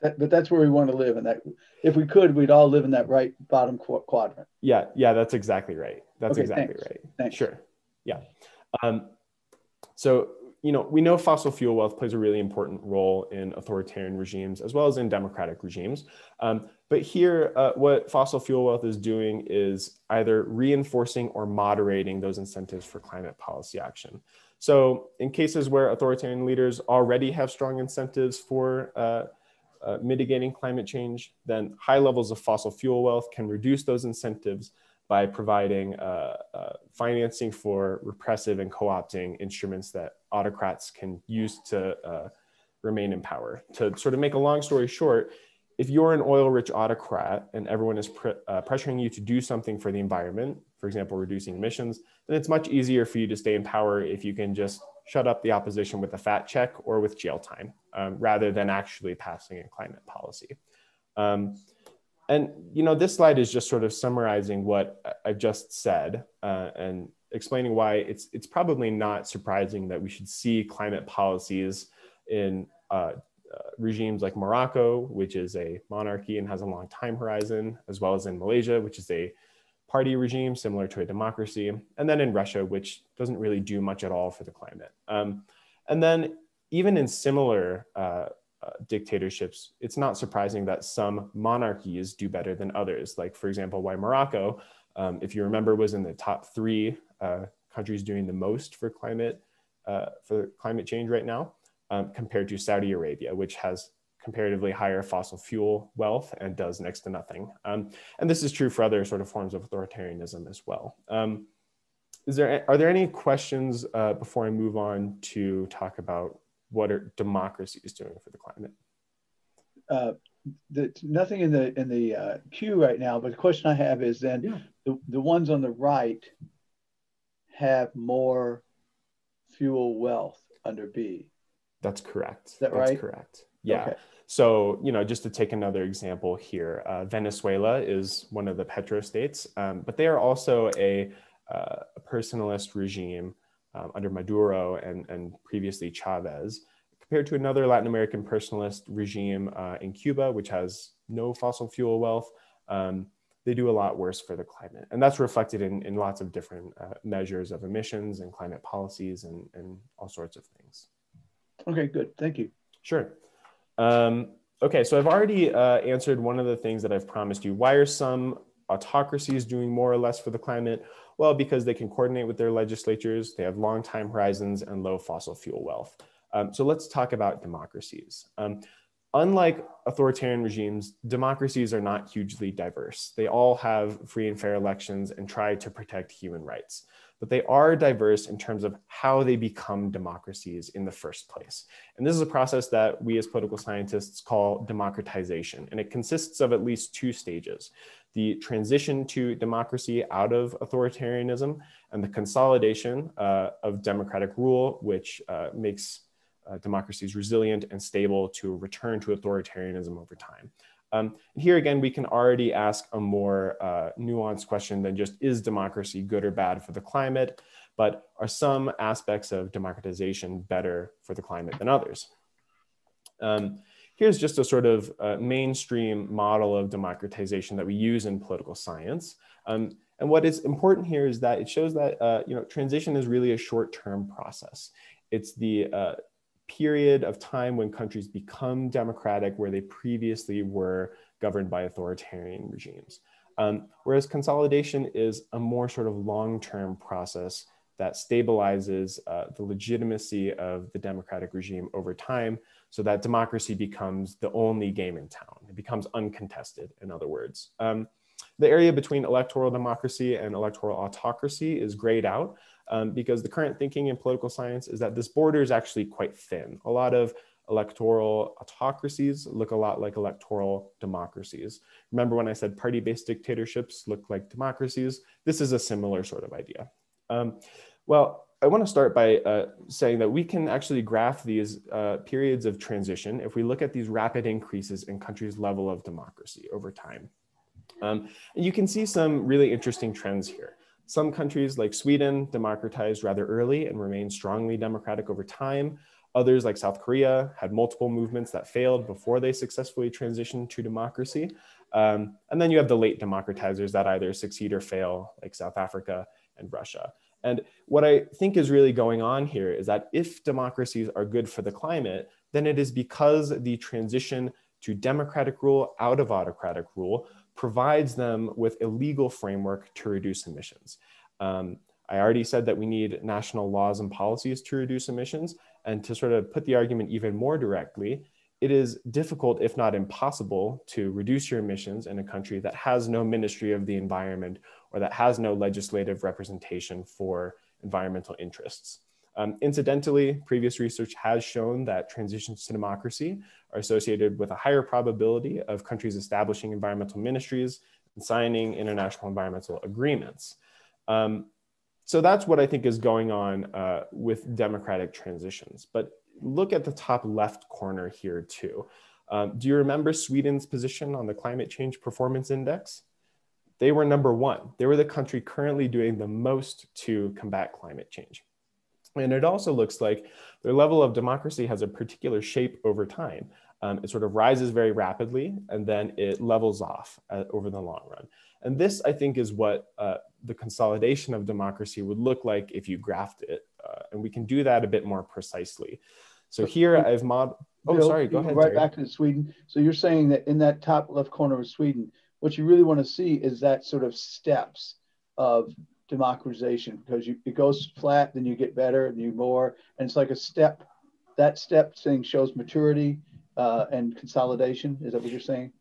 But that's where we want to live. And that, if we could, we'd all live in that right bottom quadrant. Yeah, that's exactly right. That's exactly right. Thanks. Sure. Yeah. So, we know fossil fuel wealth plays a really important role in authoritarian regimes as well as in democratic regimes. But here, what fossil fuel wealth is doing is either reinforcing or moderating those incentives for climate policy action. So in cases where authoritarian leaders already have strong incentives for mitigating climate change, then high levels of fossil fuel wealth can reduce those incentives by providing financing for repressive and co-opting instruments that autocrats can use to remain in power. To sort of make a long story short, if you're an oil-rich autocrat and everyone is pressuring you to do something for the environment, for example, reducing emissions, then it's much easier for you to stay in power if you can just shut up the opposition with a fat check or with jail time, rather than actually passing a climate policy. And this slide is just sort of summarizing what I've just said and explaining why it's probably not surprising that we should see climate policies in regimes like Morocco, which is a monarchy and has a long time horizon, as well as in Malaysia, which is a party regime similar to a democracy, and then in Russia, which doesn't really do much at all for the climate. And then even in similar dictatorships, it's not surprising that some monarchies do better than others. Like, for example, why Morocco, if you remember, was in the top 3 countries doing the most for climate change right now, compared to Saudi Arabia, which has comparatively higher fossil fuel wealth and does next to nothing. And this is true for other sort of forms of authoritarianism as well. Are there any questions before I move on to talk about what are democracies doing for the climate? Nothing in the queue right now, but the question I have is then the ones on the right have more fuel wealth under B. That's correct. Is that right? That's correct. Yeah. Okay. So, just to take another example here, Venezuela is one of the petrostates, but they are also a personalist regime under Maduro and previously Chavez, compared to another Latin American personalist regime in Cuba, which has no fossil fuel wealth, they do a lot worse for the climate. And that's reflected in lots of different measures of emissions and climate policies and all sorts of things. Okay, good. Thank you. Sure. Okay, so I've already answered one of the things that I've promised you. Why are some autocracies doing more or less for the climate? Well, because they can coordinate with their legislatures, they have long time horizons and low fossil fuel wealth. So let's talk about democracies. Unlike authoritarian regimes, democracies are not hugely diverse. They all have free and fair elections and try to protect human rights. But they are diverse in terms of how they become democracies in the first place. And this is a process that we as political scientists call democratization. And it consists of at least two stages: the transition to democracy out of authoritarianism and the consolidation of democratic rule, which makes democracies resilient and stable to return to authoritarianism over time. Here again, we can already ask a more nuanced question than just, is democracy good or bad for the climate? But are some aspects of democratization better for the climate than others? Here's just a sort of mainstream model of democratization that we use in political science. And what is important here is that it shows that transition is really a short-term process. It's the period of time when countries become democratic where they previously were governed by authoritarian regimes. Whereas consolidation is a more sort of long-term process that stabilizes the legitimacy of the democratic regime over time so that democracy becomes the only game in town. It becomes uncontested, in other words. The area between electoral democracy and electoral autocracy is grayed out because the current thinking in political science is that this border is actually quite thin. A lot of electoral autocracies look a lot like electoral democracies. Remember when I said party-based dictatorships look like democracies? This is a similar sort of idea. Well, I want to start by saying that we can actually graph these periods of transition if we look at these rapid increases in countries' level of democracy over time. And you can see some really interesting trends here. Some countries like Sweden democratized rather early and remained strongly democratic over time. Others like South Korea had multiple movements that failed before they successfully transitioned to democracy. And then you have the late democratizers that either succeed or fail, like South Africa and Russia. And what I think is really going on here is that if democracies are good for the climate, then it is because the transition to democratic rule out of autocratic rule provides them with a legal framework to reduce emissions. I already said that we need national laws and policies to reduce emissions. And to sort of put the argument even more directly, it is difficult, if not impossible, to reduce your emissions in a country that has no Ministry of the Environment or that has no legislative representation for environmental interests. Incidentally, previous research has shown that transitions to democracy are associated with a higher probability of countries establishing environmental ministries and signing international environmental agreements. So that's what I think is going on with democratic transitions. But look at the top left corner here too. Do you remember Sweden's position on the Climate Change Performance Index? They were #1. They were the country currently doing the most to combat climate change. And it also looks like their level of democracy has a particular shape over time. It sort of rises very rapidly and then it levels off over the long run. And this, I think, is what the consolidation of democracy would look like if you graphed it. And we can do that a bit more precisely. So here I've modeled, oh, Bill, sorry, go ahead. Right back to Sweden. So you're saying that in that top left corner of Sweden, what you really want to see is that sort of steps of democratization, because it goes flat, then you get better, and you more, and it's like a step. That step thing shows maturity and consolidation. Is that what you're saying?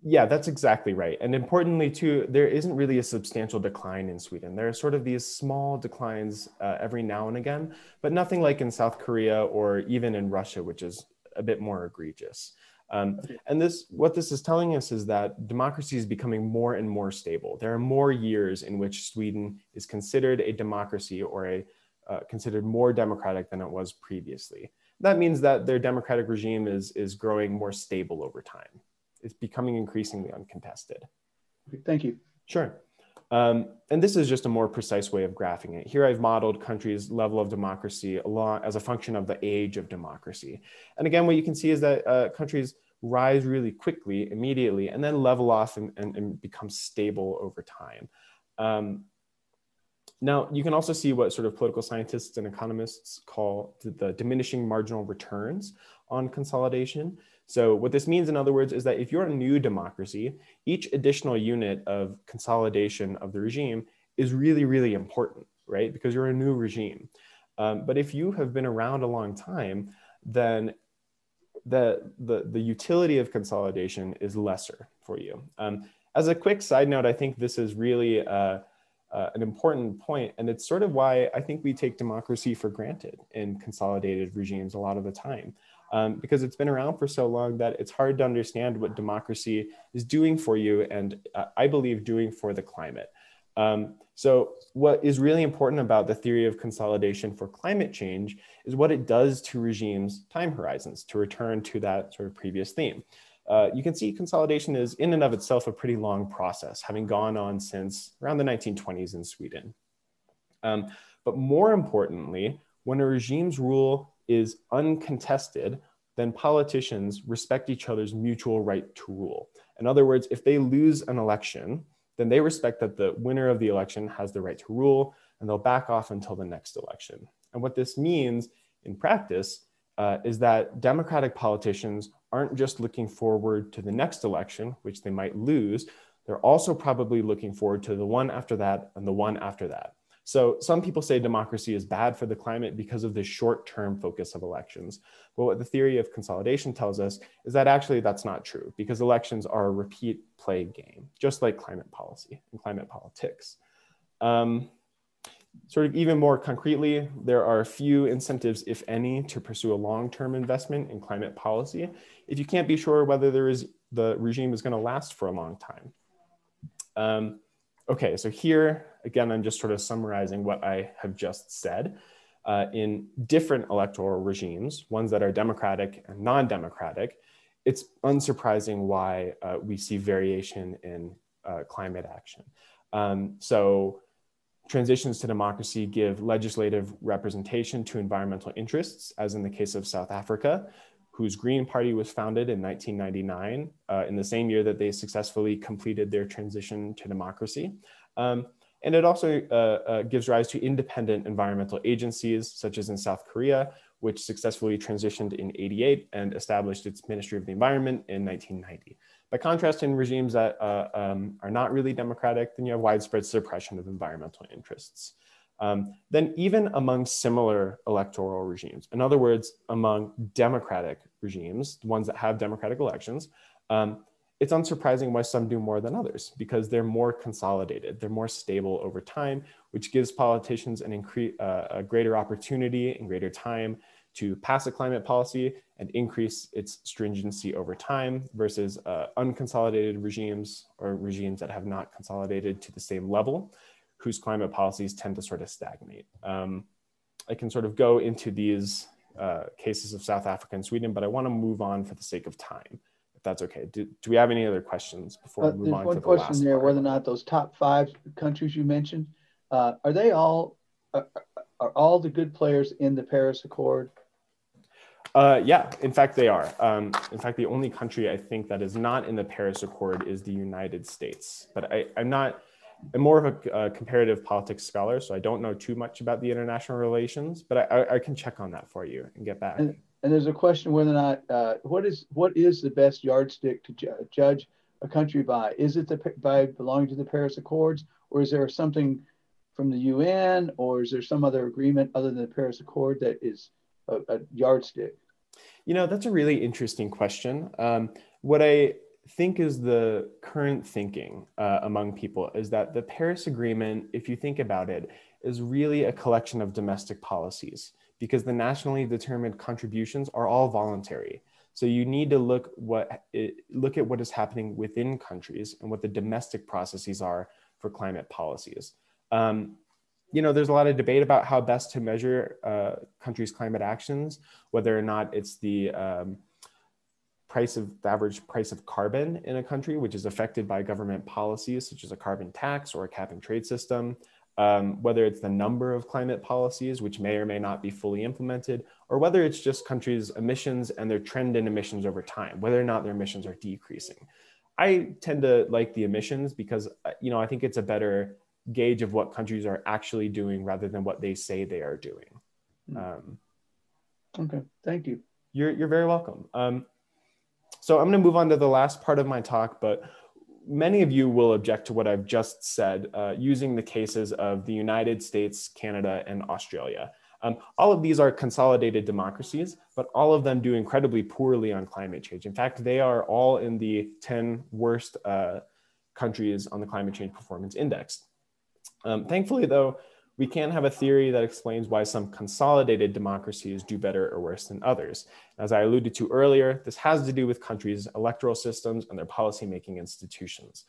Yeah, that's exactly right. And importantly too, there isn't really a substantial decline in Sweden. There are sort of these small declines every now and again, but nothing like in South Korea or even in Russia, which is a bit more egregious. And what this is telling us is that democracy is becoming more and more stable. There are more years in which Sweden is considered a democracy or considered more democratic than it was previously. That means that their democratic regime is growing more stable over time. It's becoming increasingly uncontested. Thank you. Sure. And this is just a more precise way of graphing it. Here I've modeled countries' level of democracy along as a function of the age of democracy. And again, what you can see is that countries rise really quickly, immediately, and then level off and become stable over time. Now, you can also see what sort of political scientists and economists call the diminishing marginal returns on consolidation. So what this means, in other words, is that if you're a new democracy, each additional unit of consolidation of the regime is really, really important, right? Because you're a new regime. But if you have been around a long time, then the utility of consolidation is lesser for you. As a quick side note, I think this is really an important point, and it's sort of why I think we take democracy for granted in consolidated regimes a lot of the time, because it's been around for so long that it's hard to understand what democracy is doing for you, and I believe doing for the climate. So what is really important about the theory of consolidation for climate change is what it does to regimes' time horizons, to return to that sort of previous theme. You can see consolidation is in and of itself a pretty long process, having gone on since around the 1920s in Sweden. But more importantly, when a regime's rule is uncontested, then politicians respect each other's mutual right to rule. In other words, if they lose an election, then they respect that the winner of the election has the right to rule, and they'll back off until the next election. And what this means in practice is that democratic politicians aren't just looking forward to the next election, which they might lose, they're also probably looking forward to the one after that and the one after that. So some people say democracy is bad for the climate because of the short-term focus of elections. But what the theory of consolidation tells us is that actually that's not true, because elections are a repeat play game, just like climate policy and climate politics. Sort of even more concretely, there are few incentives, if any, to pursue a long-term investment in climate policy if you can't be sure whether the regime is going to last for a long time. Okay, so here, again, I'm just sort of summarizing what I have just said. In different electoral regimes, ones that are democratic and non-democratic, it's unsurprising why we see variation in climate action. So transitions to democracy give legislative representation to environmental interests, as in the case of South Africa, whose Green Party was founded in 1999, in the same year that they successfully completed their transition to democracy. And it also gives rise to independent environmental agencies, such as in South Korea, which successfully transitioned in '88 and established its Ministry of the Environment in 1990. By contrast, in regimes that are not really democratic, then you have widespread suppression of environmental interests. Then even among similar electoral regimes, in other words, among democratic regimes, the ones that have democratic elections, it's unsurprising why some do more than others, because they're more consolidated, they're more stable over time, which gives politicians a greater opportunity and greater time to pass a climate policy and increase its stringency over time versus unconsolidated regimes or regimes that have not consolidated to the same level, whose climate policies tend to sort of stagnate. I can sort of go into these cases of South Africa and Sweden, but I want to move on for the sake of time, if that's okay. Do we have any other questions before we move on to the last part? There's one question there, whether or not those top 5 countries you mentioned, are all the good players in the Paris Accord? Yeah, in fact, they are. In fact, the only country I think that is not in the Paris Accord is the United States. But I'm more of a comparative politics scholar, so I don't know too much about the international relations, but I can check on that for you and get back. And there's a question whether or not, what is the best yardstick to judge a country by? Is it by belonging to the Paris Accords, or is there something from the UN, or is there some other agreement other than the Paris Accord that is a yardstick? You know, that's a really interesting question. What I think is the current thinking among people is that the Paris Agreement, if you think about it, is really a collection of domestic policies, because the nationally determined contributions are all voluntary. So you need to look at what is happening within countries and what the domestic processes are for climate policies. You know, there's a lot of debate about how best to measure countries' climate actions, whether or not it's the average price of carbon in a country, which is affected by government policies such as a carbon tax or a cap and trade system, whether it's the number of climate policies, which may or may not be fully implemented, or whether it's just countries' emissions and their trend in emissions over time, whether or not their emissions are decreasing. I tend to like the emissions because, I think it's a better gauge of what countries are actually doing rather than what they say they are doing. Okay, thank you. You're very welcome. So I'm going to move on to the last part of my talk, but many of you will object to what I've just said using the cases of the United States, Canada, and Australia. All of these are consolidated democracies, but all of them do incredibly poorly on climate change. In fact, they are all in the 10 worst countries on the Climate Change Performance Index. Thankfully, though, we can have a theory that explains why some consolidated democracies do better or worse than others. As I alluded to earlier, this has to do with countries' electoral systems and their policymaking institutions.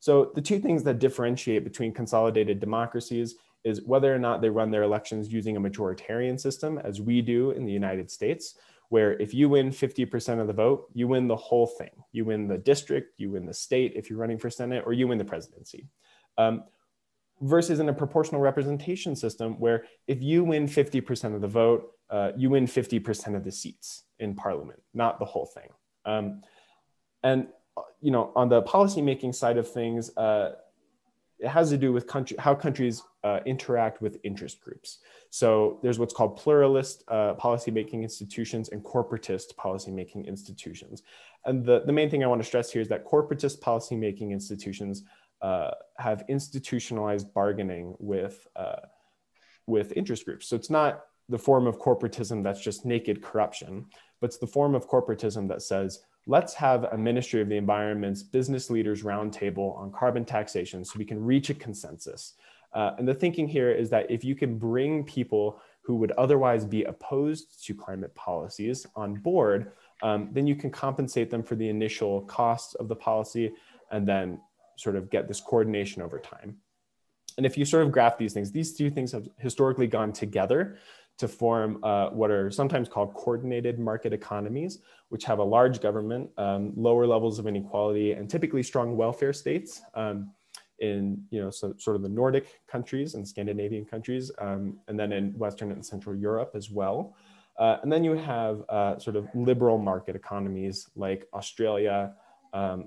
So the two things that differentiate between consolidated democracies is whether or not they run their elections using a majoritarian system, as we do in the United States, where if you win 50% of the vote, you win the whole thing. You win the district, you win the state if you're running for Senate, or you win the presidency. Versus in a proportional representation system where if you win 50% of the vote, you win 50% of the seats in parliament, not the whole thing. And on the policymaking side of things, it has to do with how countries interact with interest groups. So there's what's called pluralist policymaking institutions and corporatist policymaking institutions. And the main thing I want to stress here is that corporatist policymaking institutions have institutionalized bargaining with interest groups. So it's not the form of corporatism that's just naked corruption, but it's the form of corporatism that says, let's have a Ministry of the Environment's business leaders roundtable on carbon taxation so we can reach a consensus. And the thinking here is that if you can bring people who would otherwise be opposed to climate policies on board, then you can compensate them for the initial costs of the policy and then sort of get this coordination over time. And if you sort of graph these two things have historically gone together to form what are sometimes called coordinated market economies, which have a large government, lower levels of inequality, and typically strong welfare states in sort of the Nordic countries and Scandinavian countries, and then in Western and Central Europe as well. And then you have sort of liberal market economies like Australia,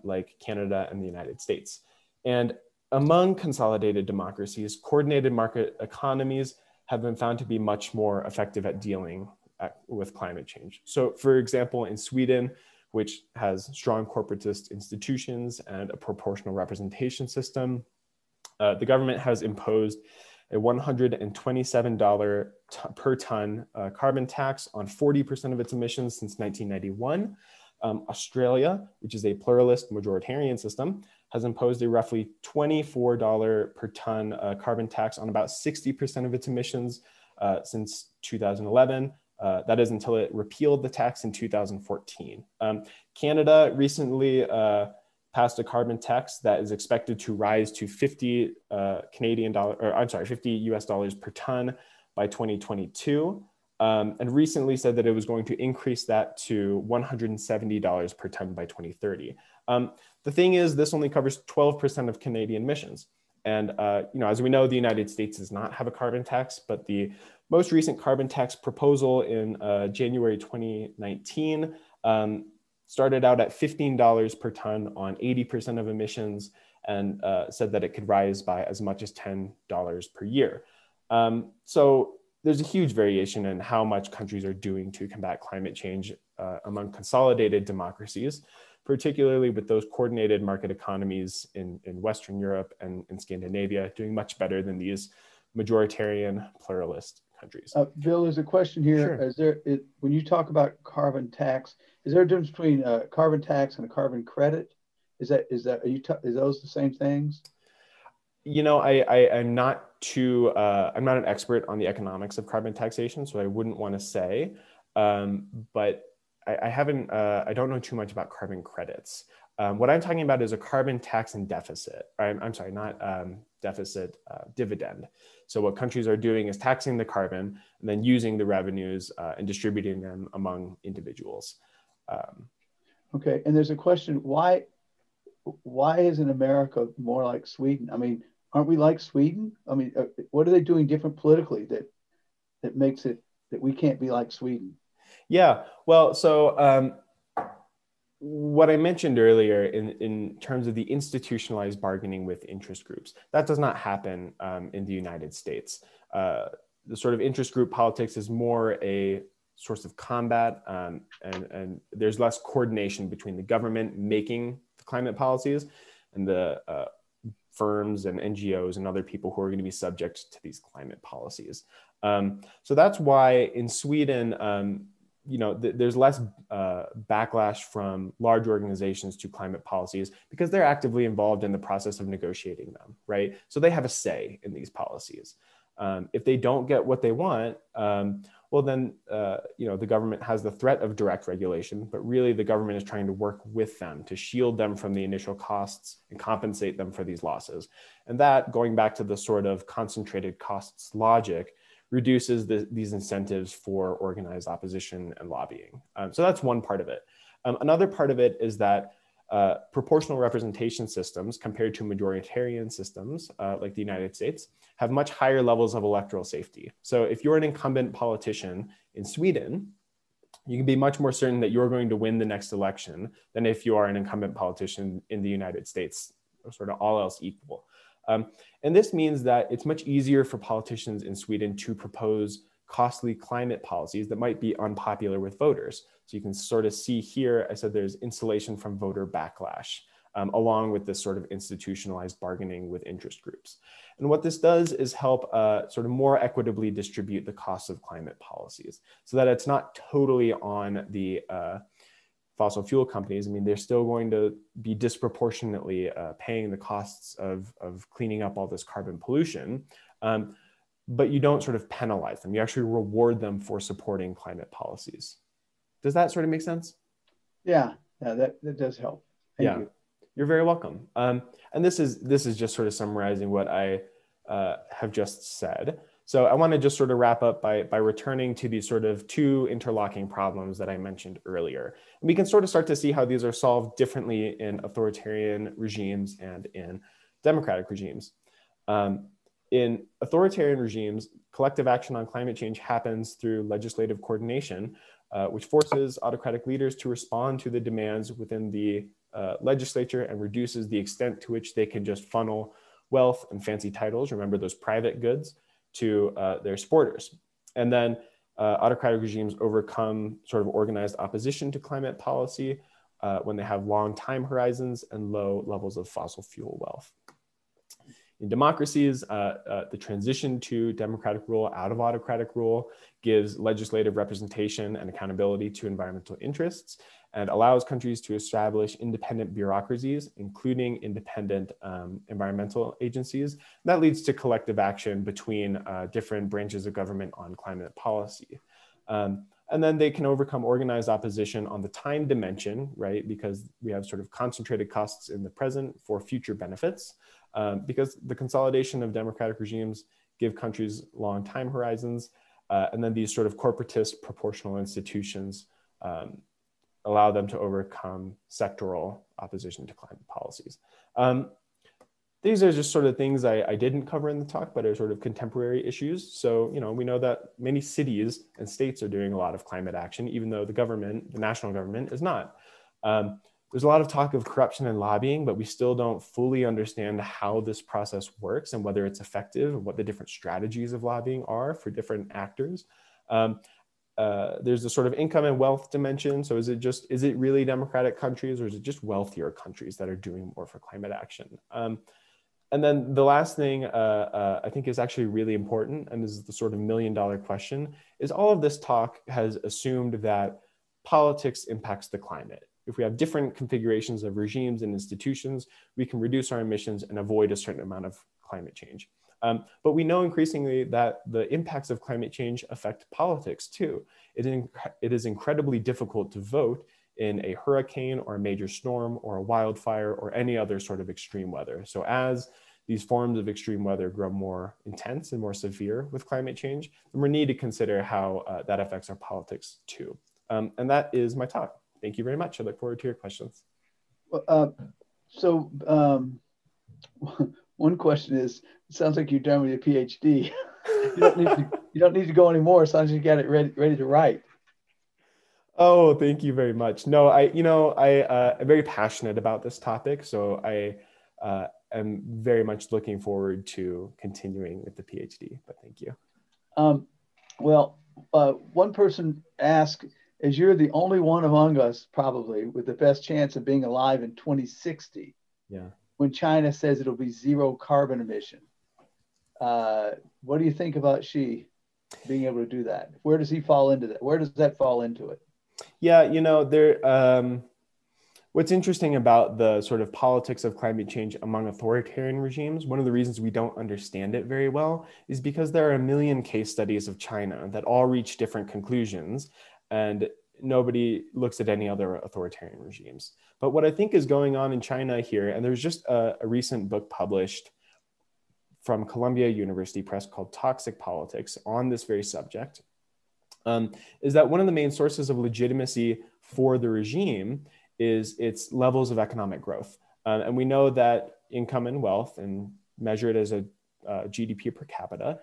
like Canada and the United States. And among consolidated democracies, coordinated market economies have been found to be much more effective at dealing with climate change. So for example, in Sweden, which has strong corporatist institutions and a proportional representation system, the government has imposed a $127 per ton carbon tax on 40% of its emissions since 1991. Australia, which is a pluralist majoritarian system, has imposed a roughly $24 per ton carbon tax on about 60% of its emissions since 2011. That is until it repealed the tax in 2014. Canada recently passed a carbon tax that is expected to rise to 50 US dollars per ton by 2022. And recently said that it was going to increase that to $170 per ton by 2030. The thing is, this only covers 12% of Canadian emissions. And as we know, the United States does not have a carbon tax, but the most recent carbon tax proposal in January 2019 started out at $15 per ton on 80% of emissions and said that it could rise by as much as $10 per year. So there's a huge variation in how much countries are doing to combat climate change among consolidated democracies, particularly with those coordinated market economies in Western Europe and in Scandinavia, doing much better than these majoritarian pluralist countries. Bill, there's a question here. Sure. When you talk about carbon tax, is there a difference between a carbon tax and a carbon credit? Is those the same things? I'm not I'm not an expert on the economics of carbon taxation, so I wouldn't want to say, but I don't know too much about carbon credits. What I'm talking about is a carbon tax and deficit. I'm sorry, not deficit, dividend. So what countries are doing is taxing the carbon and then using the revenues and distributing them among individuals. Okay, and there's a question, why isn't America more like Sweden? I mean, aren't we like Sweden? I mean, what are they doing different politically that makes it that we can't be like Sweden? Yeah, well, so what I mentioned earlier in terms of the institutionalized bargaining with interest groups, that does not happen in the United States. The sort of interest group politics is more a source of combat, and there's less coordination between the government making the climate policies and the firms and NGOs and other people who are going to be subject to these climate policies. So that's why in Sweden, there's less backlash from large organizations to climate policies because they're actively involved in the process of negotiating them, right? So they have a say in these policies. If they don't get what they want, well then, the government has the threat of direct regulation, but really the government is trying to work with them to shield them from the initial costs and compensate them for these losses. And that, going back to the sort of concentrated costs logic, reduces these incentives for organized opposition and lobbying. So that's one part of it. Another part of it is that proportional representation systems compared to majoritarian systems like the United States have much higher levels of electoral safety. So if you're an incumbent politician in Sweden, you can be much more certain that you're going to win the next election than if you are an incumbent politician in the United States, sort of all else equal. And this means that it's much easier for politicians in Sweden to propose costly climate policies that might be unpopular with voters. So you can sort of see here, I said there's insulation from voter backlash, along with this sort of institutionalized bargaining with interest groups. And what this does is help sort of more equitably distribute the costs of climate policies so that it's not totally on the fossil fuel companies. I mean, they're still going to be disproportionately paying the costs of cleaning up all this carbon pollution, but you don't sort of penalize them. You actually reward them for supporting climate policies. Does that sort of make sense? Yeah, that does help. Thank you. You're very welcome. And this is just sort of summarizing what I have just said. So I want to just sort of wrap up by returning to these sort of two interlocking problems that I mentioned earlier. And we can sort of start to see how these are solved differently in authoritarian regimes and in democratic regimes. In authoritarian regimes, collective action on climate change happens through legislative coordination, which forces autocratic leaders to respond to the demands within the legislature and reduces the extent to which they can just funnel wealth and fancy titles, remember those private goods, to their supporters. And then autocratic regimes overcome sort of organized opposition to climate policy when they have long time horizons and low levels of fossil fuel wealth. In democracies, the transition to democratic rule out of autocratic rule gives legislative representation and accountability to environmental interests and allows countries to establish independent bureaucracies, including independent environmental agencies. That leads to collective action between different branches of government on climate policy. And then they can overcome organized opposition on the time dimension, right? Because we have sort of concentrated costs in the present for future benefits. Because the consolidation of democratic regimes give countries long time horizons. And then these sort of corporatist proportional institutions allow them to overcome sectoral opposition to climate policies. These are just sort of things I didn't cover in the talk, but are sort of contemporary issues. So, we know that many cities and states are doing a lot of climate action, even though the government, the national government, is not. There's a lot of talk of corruption and lobbying, but we still don't fully understand how this process works and whether it's effective and what the different strategies of lobbying are for different actors. There's the sort of income and wealth dimension. So is it really democratic countries or is it just wealthier countries that are doing more for climate action? And then the last thing I think is actually really important, and this is the sort of million-dollar question, is all of this talk has assumed that politics impacts the climate. If we have different configurations of regimes and institutions, we can reduce our emissions and avoid a certain amount of climate change. But we know increasingly that the impacts of climate change affect politics too. It is incredibly difficult to vote in a hurricane or a major storm or a wildfire or any other sort of extreme weather. So as these forms of extreme weather grow more intense and more severe with climate change, then we need to consider how that affects our politics too. And that is my talk. Thank you very much. I look forward to your questions. One question is, it sounds like you're done with your PhD. You don't need to go anymore as long as you got it ready to write. Oh, thank you very much. No, I'm very passionate about this topic, so I am very much looking forward to continuing with the PhD. But thank you. Well, one person asked, as you're the only one among us probably with the best chance of being alive in 2060, yeah, when China says it'll be zero carbon emission, what do you think about Xi being able to do that? Where does he fall into that? Where does that fall into it? Yeah, what's interesting about the sort of politics of climate change among authoritarian regimes, one of the reasons we don't understand it very well is because there are a million case studies of China that all reach different conclusions, and nobody looks at any other authoritarian regimes. But what I think is going on in China here, and there's just a recent book published from Columbia University Press called Toxic Politics on this very subject, is that one of the main sources of legitimacy for the regime is its levels of economic growth. And we know that income and wealth, and measured as a GDP per capita,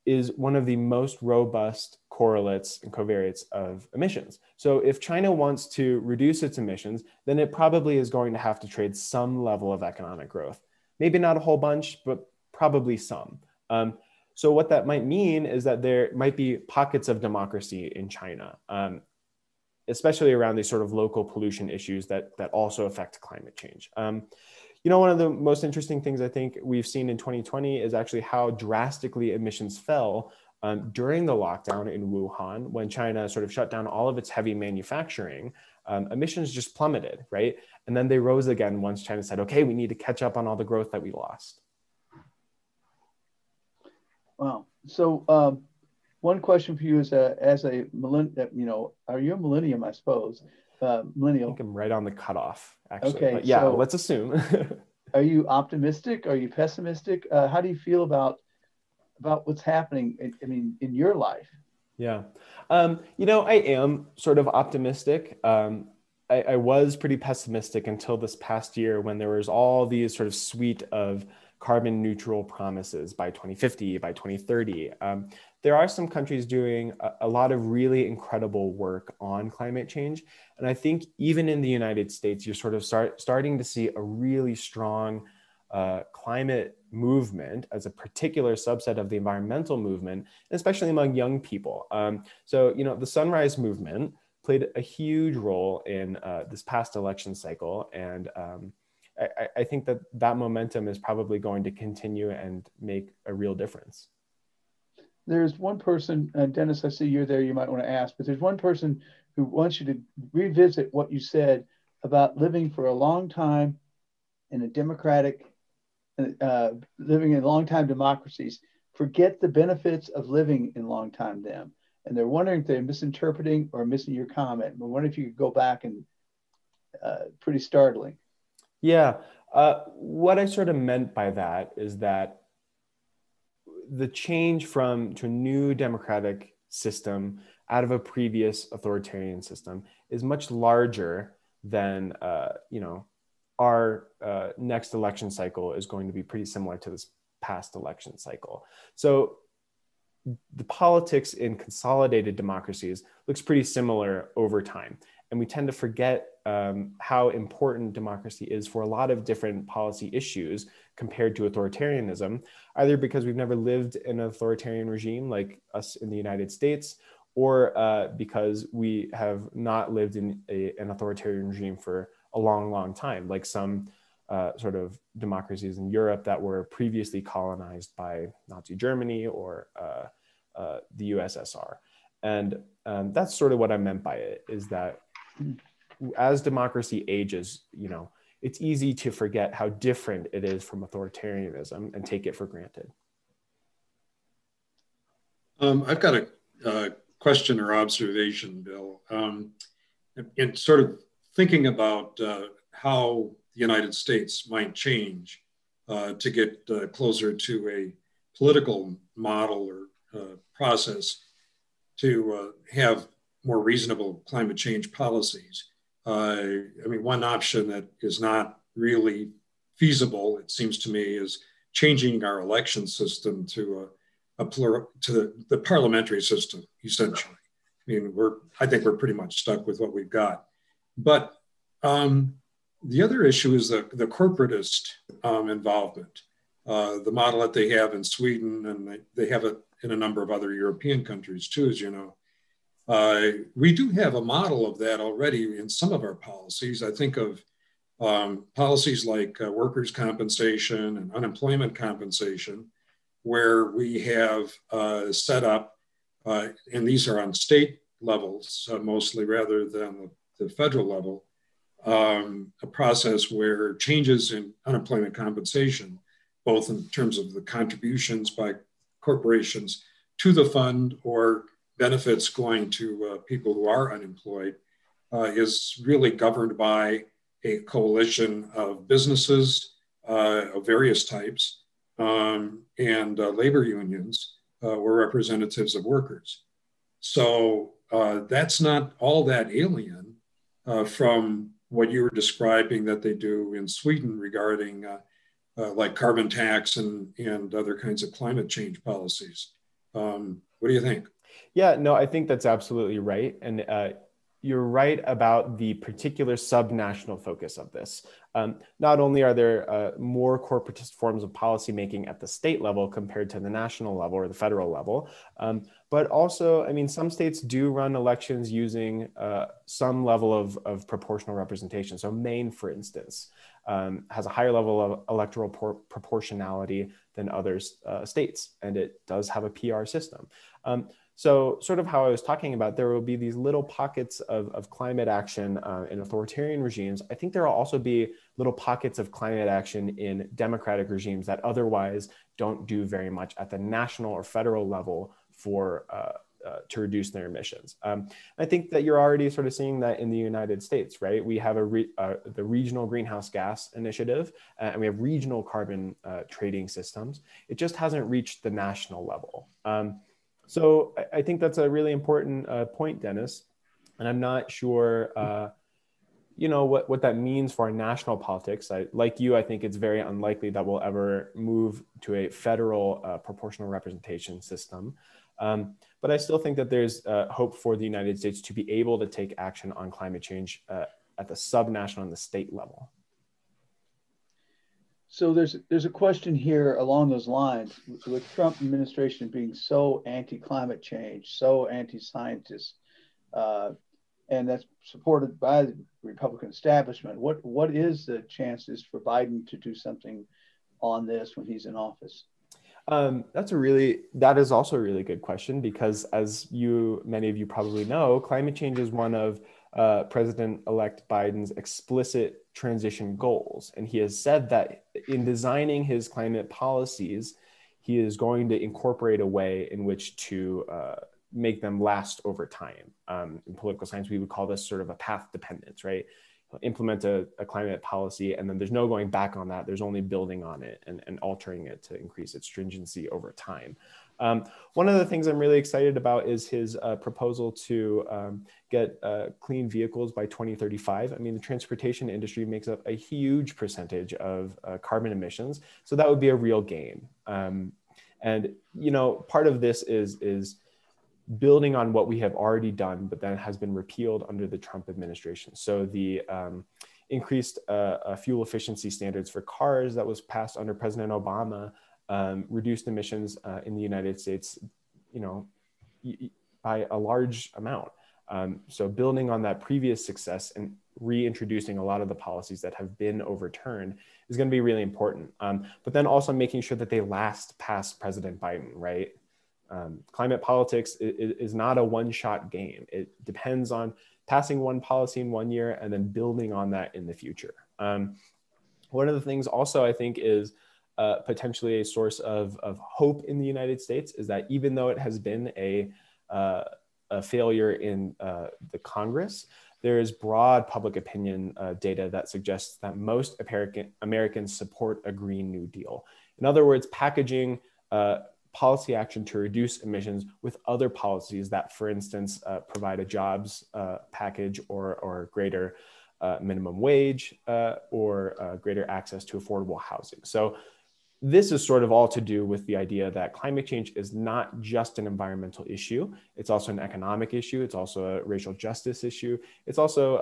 is one of the most robust correlates and covariates of emissions. So if China wants to reduce its emissions, then it probably is going to have to trade some level of economic growth. Maybe not a whole bunch, but probably some. So what that might mean is that there might be pockets of democracy in China, especially around these sort of local pollution issues that also affect climate change. One of the most interesting things I think we've seen in 2020 is actually how drastically emissions fell during the lockdown in Wuhan, when China sort of shut down all of its heavy manufacturing. Emissions just plummeted, right? And then they rose again once China said, okay, we need to catch up on all the growth that we lost. Wow. So one question for you is, as a millennial, are you a millennium, I suppose? Millennial. I think I'm right on the cutoff, actually. Okay. But yeah, so let's assume. Are you optimistic? Are you pessimistic? How do you feel about what's happening, in your life? Yeah. I am sort of optimistic. I was pretty pessimistic until this past year, when there was all these sort of suite of carbon neutral promises by 2050, by 2030. There are some countries doing a lot of really incredible work on climate change. And I think even in the United States, you're sort of starting to see a really strong climate movement as a particular subset of the environmental movement, especially among young people. So the Sunrise Movement played a huge role in this past election cycle. And I think that momentum is probably going to continue and make a real difference. There's one person, Dennis, I see you're there, you might want to ask, but there's one person who wants you to revisit what you said about living for a long time in a democratic, living in long-time democracies. Forget the benefits of living in long-time them. And they're wondering if they're misinterpreting or missing your comment. I wonder if you could go back and pretty startling. Yeah. What I sort of meant by that is that the change to a new democratic system out of a previous authoritarian system is much larger than, our next election cycle is going to be pretty similar to this past election cycle. So the politics in consolidated democracies looks pretty similar over time. And we tend to forget how important democracy is for a lot of different policy issues compared to authoritarianism, either because we've never lived in an authoritarian regime like us in the United States, or because we have not lived in an authoritarian regime for a long, long time, like some sort of democracies in Europe that were previously colonized by Nazi Germany or the USSR. And that's sort of what I meant by it, is that as democracy ages, it's easy to forget how different it is from authoritarianism and take it for granted. I've got a question or observation, Bill. In sort of thinking about how the United States might change to get closer to a political model or process to have more reasonable climate change policies. One option that is not really feasible, it seems to me, is changing our election system to to the parliamentary system, essentially. I mean, I think we're pretty much stuck with what we've got. But the other issue is the corporatist involvement, the model that they have in Sweden, and they have it in a number of other European countries too, as you know. We do have a model of that already in some of our policies. I think of policies like workers' compensation and unemployment compensation, where we have set up, and these are on state levels mostly rather than the federal level, a process where changes in unemployment compensation, both in terms of the contributions by corporations to the fund or benefits going to people who are unemployed, is really governed by a coalition of businesses of various types and labor unions or representatives of workers. So that's not all that alien from what you were describing that they do in Sweden regarding like carbon tax and other kinds of climate change policies. What do you think? Yeah, no, I think that's absolutely right. And you're right about the particular subnational focus of this. Not only are there more corporatist forms of policymaking at the state level compared to the national level or the federal level, but also, I mean, some states do run elections using some level of proportional representation. So Maine, for instance, has a higher level of electoral proportionality than other states, and it does have a PR system. So sort of how I was talking about, there will be these little pockets of climate action in authoritarian regimes. I think there will also be little pockets of climate action in democratic regimes that otherwise don't do very much at the national or federal level for to reduce their emissions. I think that you're already sort of seeing that in the United States, right? We have the regional greenhouse gas initiative, and we have regional carbon trading systems. It just hasn't reached the national level. So I think that's a really important point, Dennis. And I'm not sure, you know, what that means for our national politics. Like you, I think it's very unlikely that we'll ever move to a federal proportional representation system. But I still think that there's hope for the United States to be able to take action on climate change at the subnational and the state level. So there's a question here along those lines. With Trump administration being so anti-climate change, so anti-scientist, and that's supported by the Republican establishment, what is the chances for Biden to do something on this when he's in office? That is also a really good question, because as many of you probably know, climate change is one of President-elect Biden's explicit transition goals. And he has said that in designing his climate policies, he is going to incorporate a way in which to make them last over time. In political science, we would call this sort of a path dependence, right? Implement a climate policy, and then there's no going back on that. There's only building on it and altering it to increase its stringency over time. One of the things I'm really excited about is his proposal to get clean vehicles by 2035. I mean, the transportation industry makes up a huge percentage of carbon emissions, so that would be a real gain. And you know, part of this is building on what we have already done, but then has been repealed under the Trump administration. So the increased fuel efficiency standards for cars that was passed under President Obama reduced emissions in the United States, you know, by a large amount. So building on that previous success and reintroducing a lot of the policies that have been overturned is going to be really important. But then also making sure that they last past President Biden, right? Climate politics is not a one-shot game. It depends on passing one policy in 1 year and then building on that in the future. One of the things also I think is potentially a source of hope in the United States is that even though it has been a failure in the Congress, there is broad public opinion data that suggests that most Americans support a Green New Deal. In other words, packaging policy action to reduce emissions with other policies that, for instance, provide a jobs package or greater minimum wage or greater access to affordable housing. So this is sort of all to do with the idea that climate change is not just an environmental issue. It's also an economic issue. It's also a racial justice issue. It's also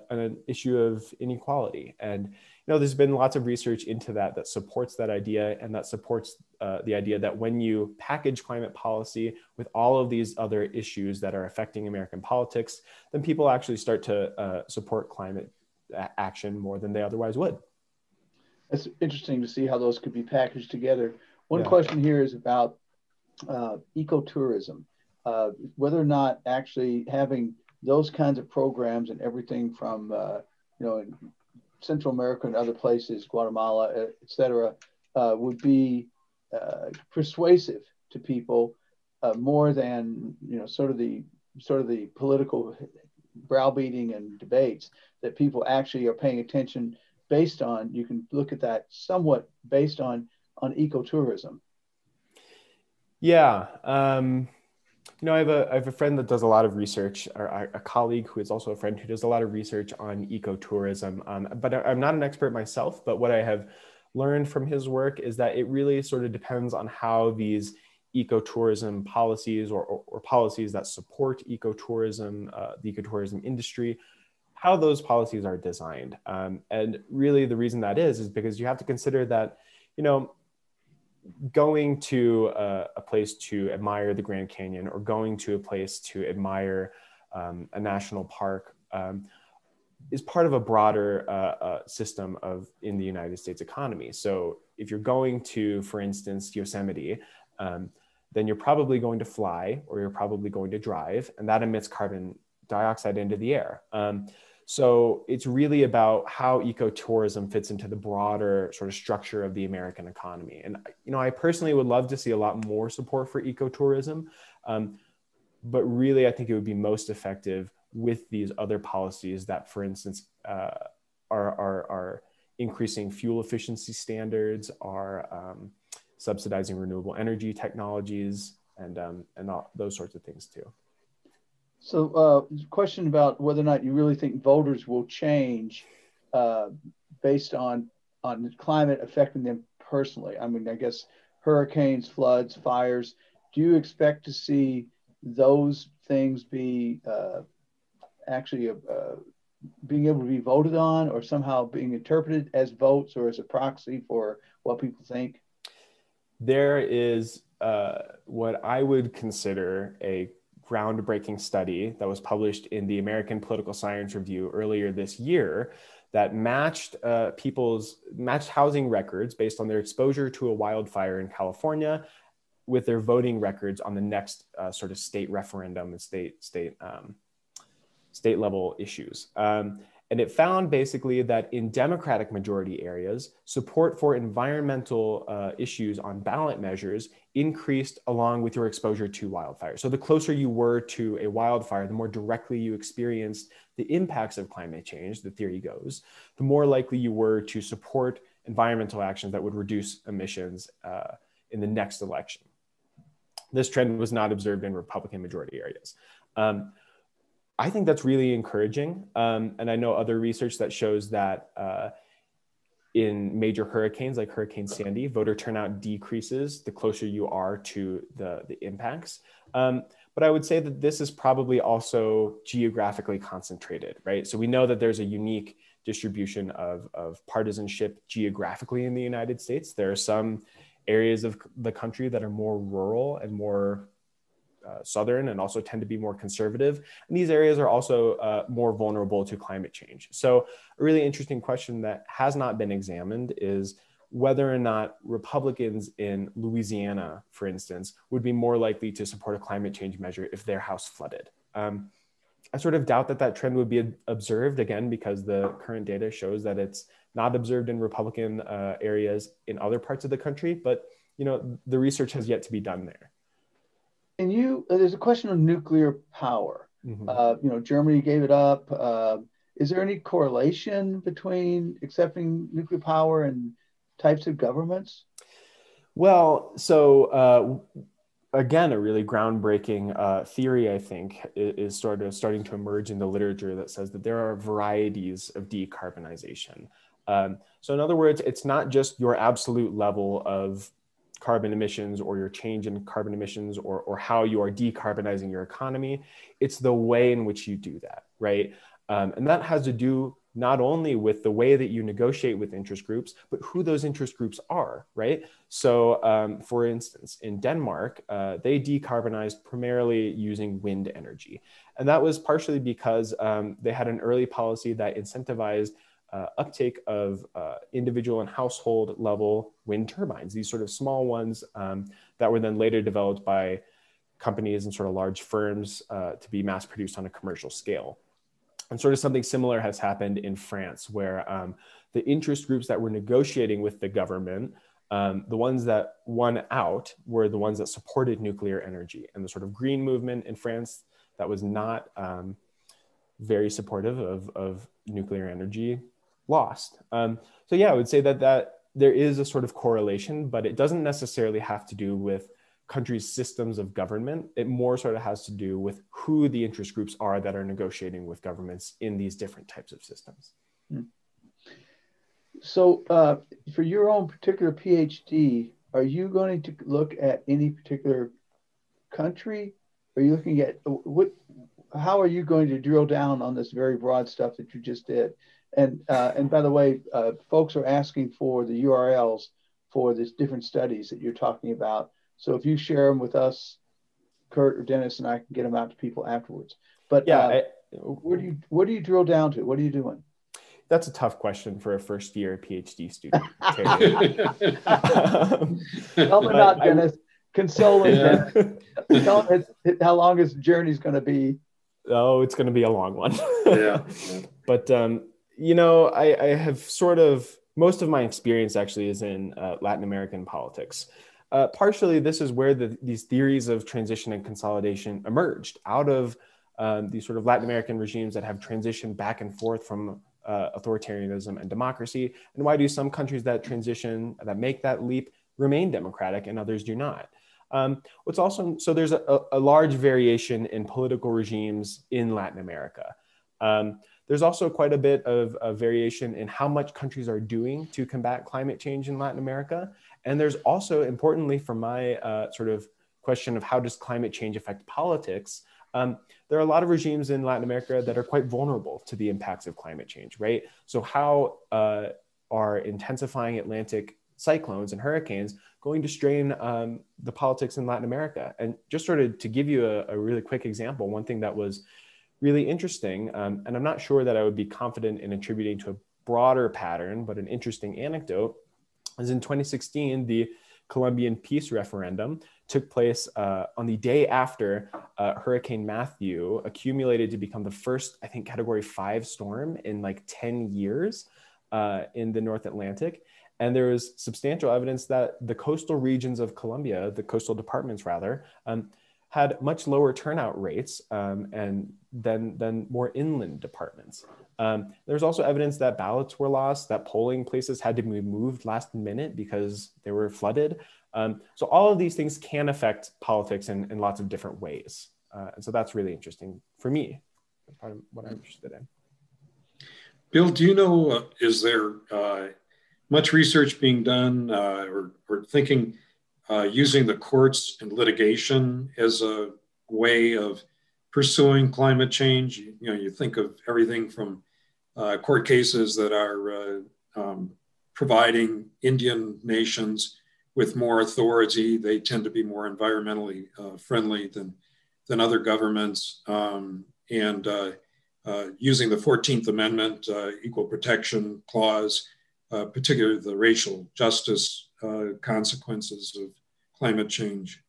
an issue of inequality. And there's been lots of research into that supports that idea, and that supports the idea that when you package climate policy with all of these other issues that are affecting American politics, then people actually start to support climate action more than they otherwise would. It's interesting to see how those could be packaged together. One question here is about ecotourism, whether or not actually having those kinds of programs and everything from, in Central America and other places, Guatemala, et cetera, would be persuasive to people more than, sort of the political browbeating and debates, that people actually are paying attention based on, you can look at that somewhat based on ecotourism. Yeah. I have a friend that does a lot of research, or a colleague who is also a friend who does a lot of research on ecotourism. But I'm not an expert myself, but what I have learned from his work is that it really sort of depends on how these ecotourism policies or policies that support ecotourism, the ecotourism industry, how those policies are designed. And really the reason that is because you have to consider that, going to a place to admire the Grand Canyon, or going to a place to admire a national park is part of a broader system in the United States economy. So if you're going to, for instance, Yosemite, then you're probably going to fly, or you're probably going to drive, and that emits carbon dioxide into the air. So it's really about how ecotourism fits into the broader sort of structure of the American economy. And, I personally would love to see a lot more support for ecotourism, but really I think it would be most effective with these other policies that, for instance, are increasing fuel efficiency standards, are subsidizing renewable energy technologies, and all those sorts of things too. So question about whether or not you really think voters will change based on climate affecting them personally. I mean, I guess hurricanes, floods, fires. Do you expect to see those things be actually being able to be voted on, or somehow being interpreted as votes or as a proxy for what people think? There is what I would consider a groundbreaking study that was published in the American Political Science Review earlier this year that matched housing records based on their exposure to a wildfire in California with their voting records on the next sort of state referendum and state level issues. And it found basically that in Democratic majority areas, support for environmental issues on ballot measures increased along with your exposure to wildfire. So the closer you were to a wildfire, the more directly you experienced the impacts of climate change, the theory goes, the more likely you were to support environmental actions that would reduce emissions in the next election. This trend was not observed in Republican majority areas. I think that's really encouraging. And I know other research that shows that in major hurricanes like Hurricane Sandy, voter turnout decreases the closer you are to the impacts. But I would say that this is probably also geographically concentrated, right? So we know that there's a unique distribution of partisanship geographically in the United States. There are some areas of the country that are more rural and more southern, and also tend to be more conservative. And these areas are also more vulnerable to climate change. So a really interesting question that has not been examined is whether or not Republicans in Louisiana, for instance, would be more likely to support a climate change measure if their house flooded. I sort of doubt that trend would be observed, again, because the current data shows that it's not observed in Republican areas in other parts of the country, but the research has yet to be done there. And there's a question of nuclear power. Mm-hmm. Germany gave it up. Is there any correlation between accepting nuclear power and types of governments? Well, so again, a really groundbreaking theory, I think, is sort of starting to emerge in the literature that says that there are varieties of decarbonization. So in other words, it's not just your absolute level of carbon emissions or your change in carbon emissions or how you are decarbonizing your economy. It's the way in which you do that, right? And that has to do not only with the way that you negotiate with interest groups, but who those interest groups are, right? So for instance, in Denmark, they decarbonized primarily using wind energy. And that was partially because they had an early policy that incentivized uptake of individual and household level wind turbines, these sort of small ones that were then later developed by companies and sort of large firms to be mass produced on a commercial scale. And sort of something similar has happened in France, where the interest groups that were negotiating with the government, the ones that won out were the ones that supported nuclear energy. And the sort of green movement in France that was not very supportive of nuclear energy lost. So yeah, I would say that there is a sort of correlation, but it doesn't necessarily have to do with countries' systems of government. It more sort of has to do with who the interest groups are that are negotiating with governments in these different types of systems. So for your own particular PhD, are you going to look at any particular country? Are you looking at how are you going to drill down on this very broad stuff that you just did? And by the way, folks are asking for the URLs for these different studies that you're talking about. So if you share them with us, Kurt or Dennis, and I can get them out to people afterwards. But yeah, where do you drill down to? What are you doing? That's a tough question for a first-year PhD student. Help him out, Dennis. Console him. Tell him how long his journey is going to be. Oh, it's going to be a long one. Yeah. But you know, I have sort of most of my experience actually is in Latin American politics. Partially, this is where these theories of transition and consolidation emerged out of these sort of Latin American regimes that have transitioned back and forth from authoritarianism and democracy. And why do some countries that transition, that make that leap, remain democratic and others do not? What's also, so there's a large variation in political regimes in Latin America. There's also quite a bit of variation in how much countries are doing to combat climate change in Latin America. And there's also, importantly, for my sort of question of how does climate change affect politics, there are a lot of regimes in Latin America that are quite vulnerable to the impacts of climate change, right? So how are intensifying Atlantic cyclones and hurricanes going to strain the politics in Latin America? And just sort of to give you a really quick example, one thing that was really interesting, and I'm not sure that I would be confident in attributing to a broader pattern, but an interesting anecdote is in 2016, the Colombian peace referendum took place on the day after Hurricane Matthew accumulated to become the first, I think, Category 5 storm in like 10 years in the North Atlantic. And there was substantial evidence that the coastal regions of Colombia, the coastal departments rather, had much lower turnout rates and than more inland departments. There's also evidence that ballots were lost, that polling places had to be moved last minute because they were flooded. So all of these things can affect politics in lots of different ways. And so that's really interesting for me, part of what I'm interested in. Bill, do you know, is there much research being done or thinking using the courts and litigation as a way of pursuing climate change? You know, you think of everything from court cases that are providing Indian nations with more authority. They tend to be more environmentally friendly than other governments, and using the 14th Amendment, Equal Protection Clause, particularly the racial justice consequences of climate change.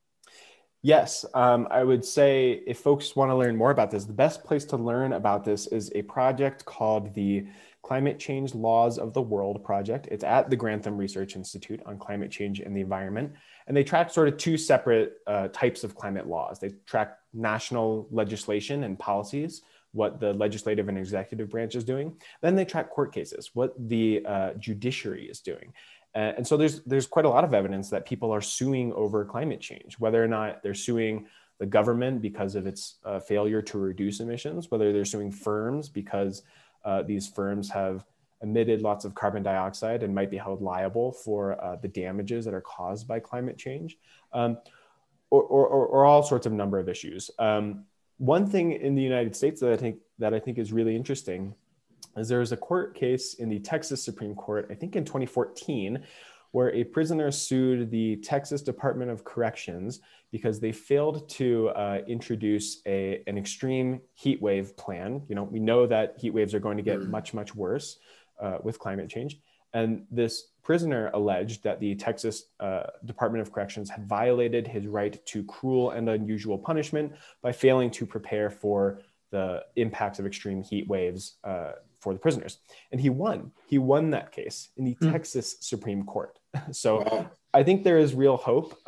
Yes, I would say if folks want to learn more about this, the best place to learn about this is a project called the Climate Change Laws of the World Project. It's at the Grantham Research Institute on Climate Change and the Environment. And they track sort of two separate types of climate laws. They track national legislation and policies, what the legislative and executive branch is doing. Then they track court cases, what the judiciary is doing. And so there's quite a lot of evidence that people are suing over climate change, whether or not they're suing the government because of its failure to reduce emissions, whether they're suing firms because these firms have emitted lots of carbon dioxide and might be held liable for the damages that are caused by climate change, or all sorts of number of issues. One thing in the United States that I think is really interesting is there was a court case in the Texas Supreme Court, I think in 2014, where a prisoner sued the Texas Department of Corrections because they failed to introduce an extreme heat wave plan. You know, we know that heat waves are going to get much, much worse with climate change. And this prisoner alleged that the Texas Department of Corrections had violated his right to cruel and unusual punishment by failing to prepare for the impacts of extreme heat waves for the prisoners. And he won. He won that case in the Texas Supreme Court. So wow. I think there is real hope.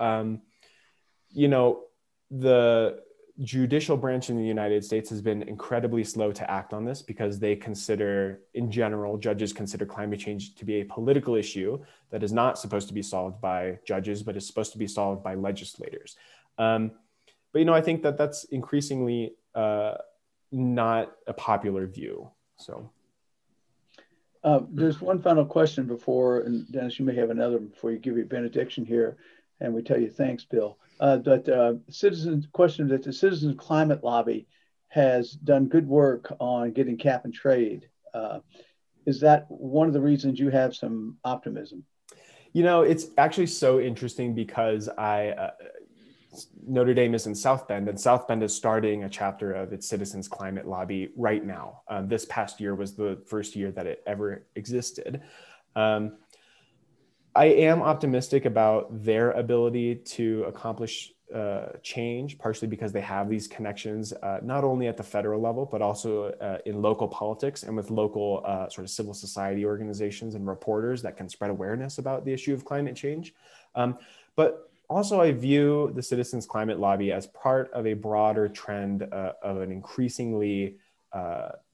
You know, the judicial branch in the United States has been incredibly slow to act on this because they consider, in general, judges consider climate change to be a political issue that is not supposed to be solved by judges, but is supposed to be solved by legislators. But, you know, I think that that's increasingly not a popular view. So. There's one final question before, and Dennis, you may have another before you give your benediction here, and we tell you thanks, Bill. Citizens question that the Citizens Climate Lobby has done good work on getting cap and trade. Is that one of the reasons you have some optimism? You know, it's actually so interesting because Notre Dame is in South Bend, and South Bend is starting a chapter of its Citizens Climate Lobby right now. This past year was the first year that it ever existed. I am optimistic about their ability to accomplish change, partially because they have these connections, not only at the federal level, but also in local politics and with local sort of civil society organizations and reporters that can spread awareness about the issue of climate change. But also, I view the Citizens Climate Lobby as part of a broader trend of an increasingly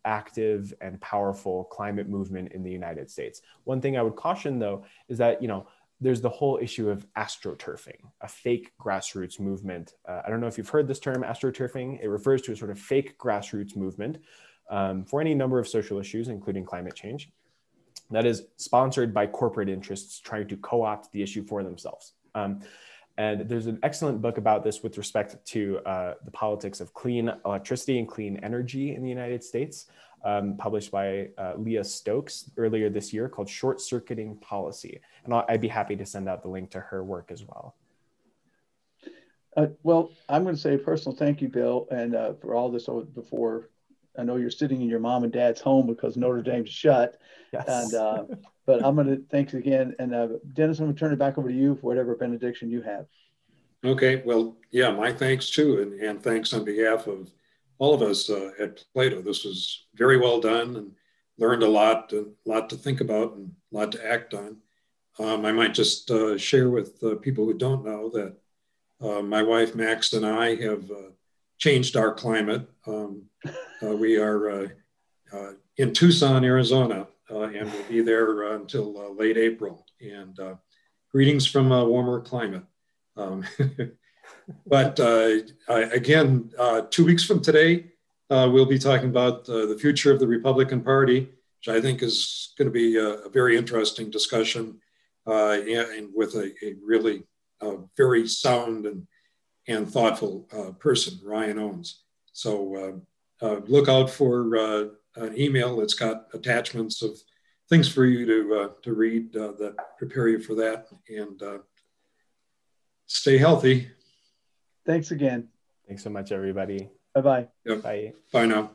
active and powerful climate movement in the United States. One thing I would caution, though, is that, you know, there's the whole issue of astroturfing, a fake grassroots movement. I don't know if you've heard this term, astroturfing. It refers to a sort of fake grassroots movement for any number of social issues, including climate change, that is sponsored by corporate interests trying to co-opt the issue for themselves. And there's an excellent book about this with respect to the politics of clean electricity and clean energy in the United States, published by Leah Stokes earlier this year, called Short Circuiting Policy. And I'd be happy to send out the link to her work as well. Well, I'm going to say a personal thank you, Bill, and for all this before. I know you're sitting in your mom and dad's home because Notre Dame's shut. Yes. And but I'm going to thanks again. And Dennis, I'm going to turn it back over to you for whatever benediction you have. Okay. Well, yeah, my thanks too. And thanks on behalf of all of us at Plato. This was very well done and learned a lot to think about and a lot to act on. I might just share with people who don't know that my wife, Max, and I have changed our climate. We are in Tucson, Arizona, and we'll be there until late April. And greetings from a warmer climate. But again, 2 weeks from today, we'll be talking about the future of the Republican Party, which I think is going to be a very interesting discussion and with a really very sound and thoughtful person, Ryan Owens. So look out for an email that's got attachments of things for you to read that prepare you for that, and stay healthy. Thanks again. Thanks so much, everybody. Bye-bye. Yep. Bye. Bye now.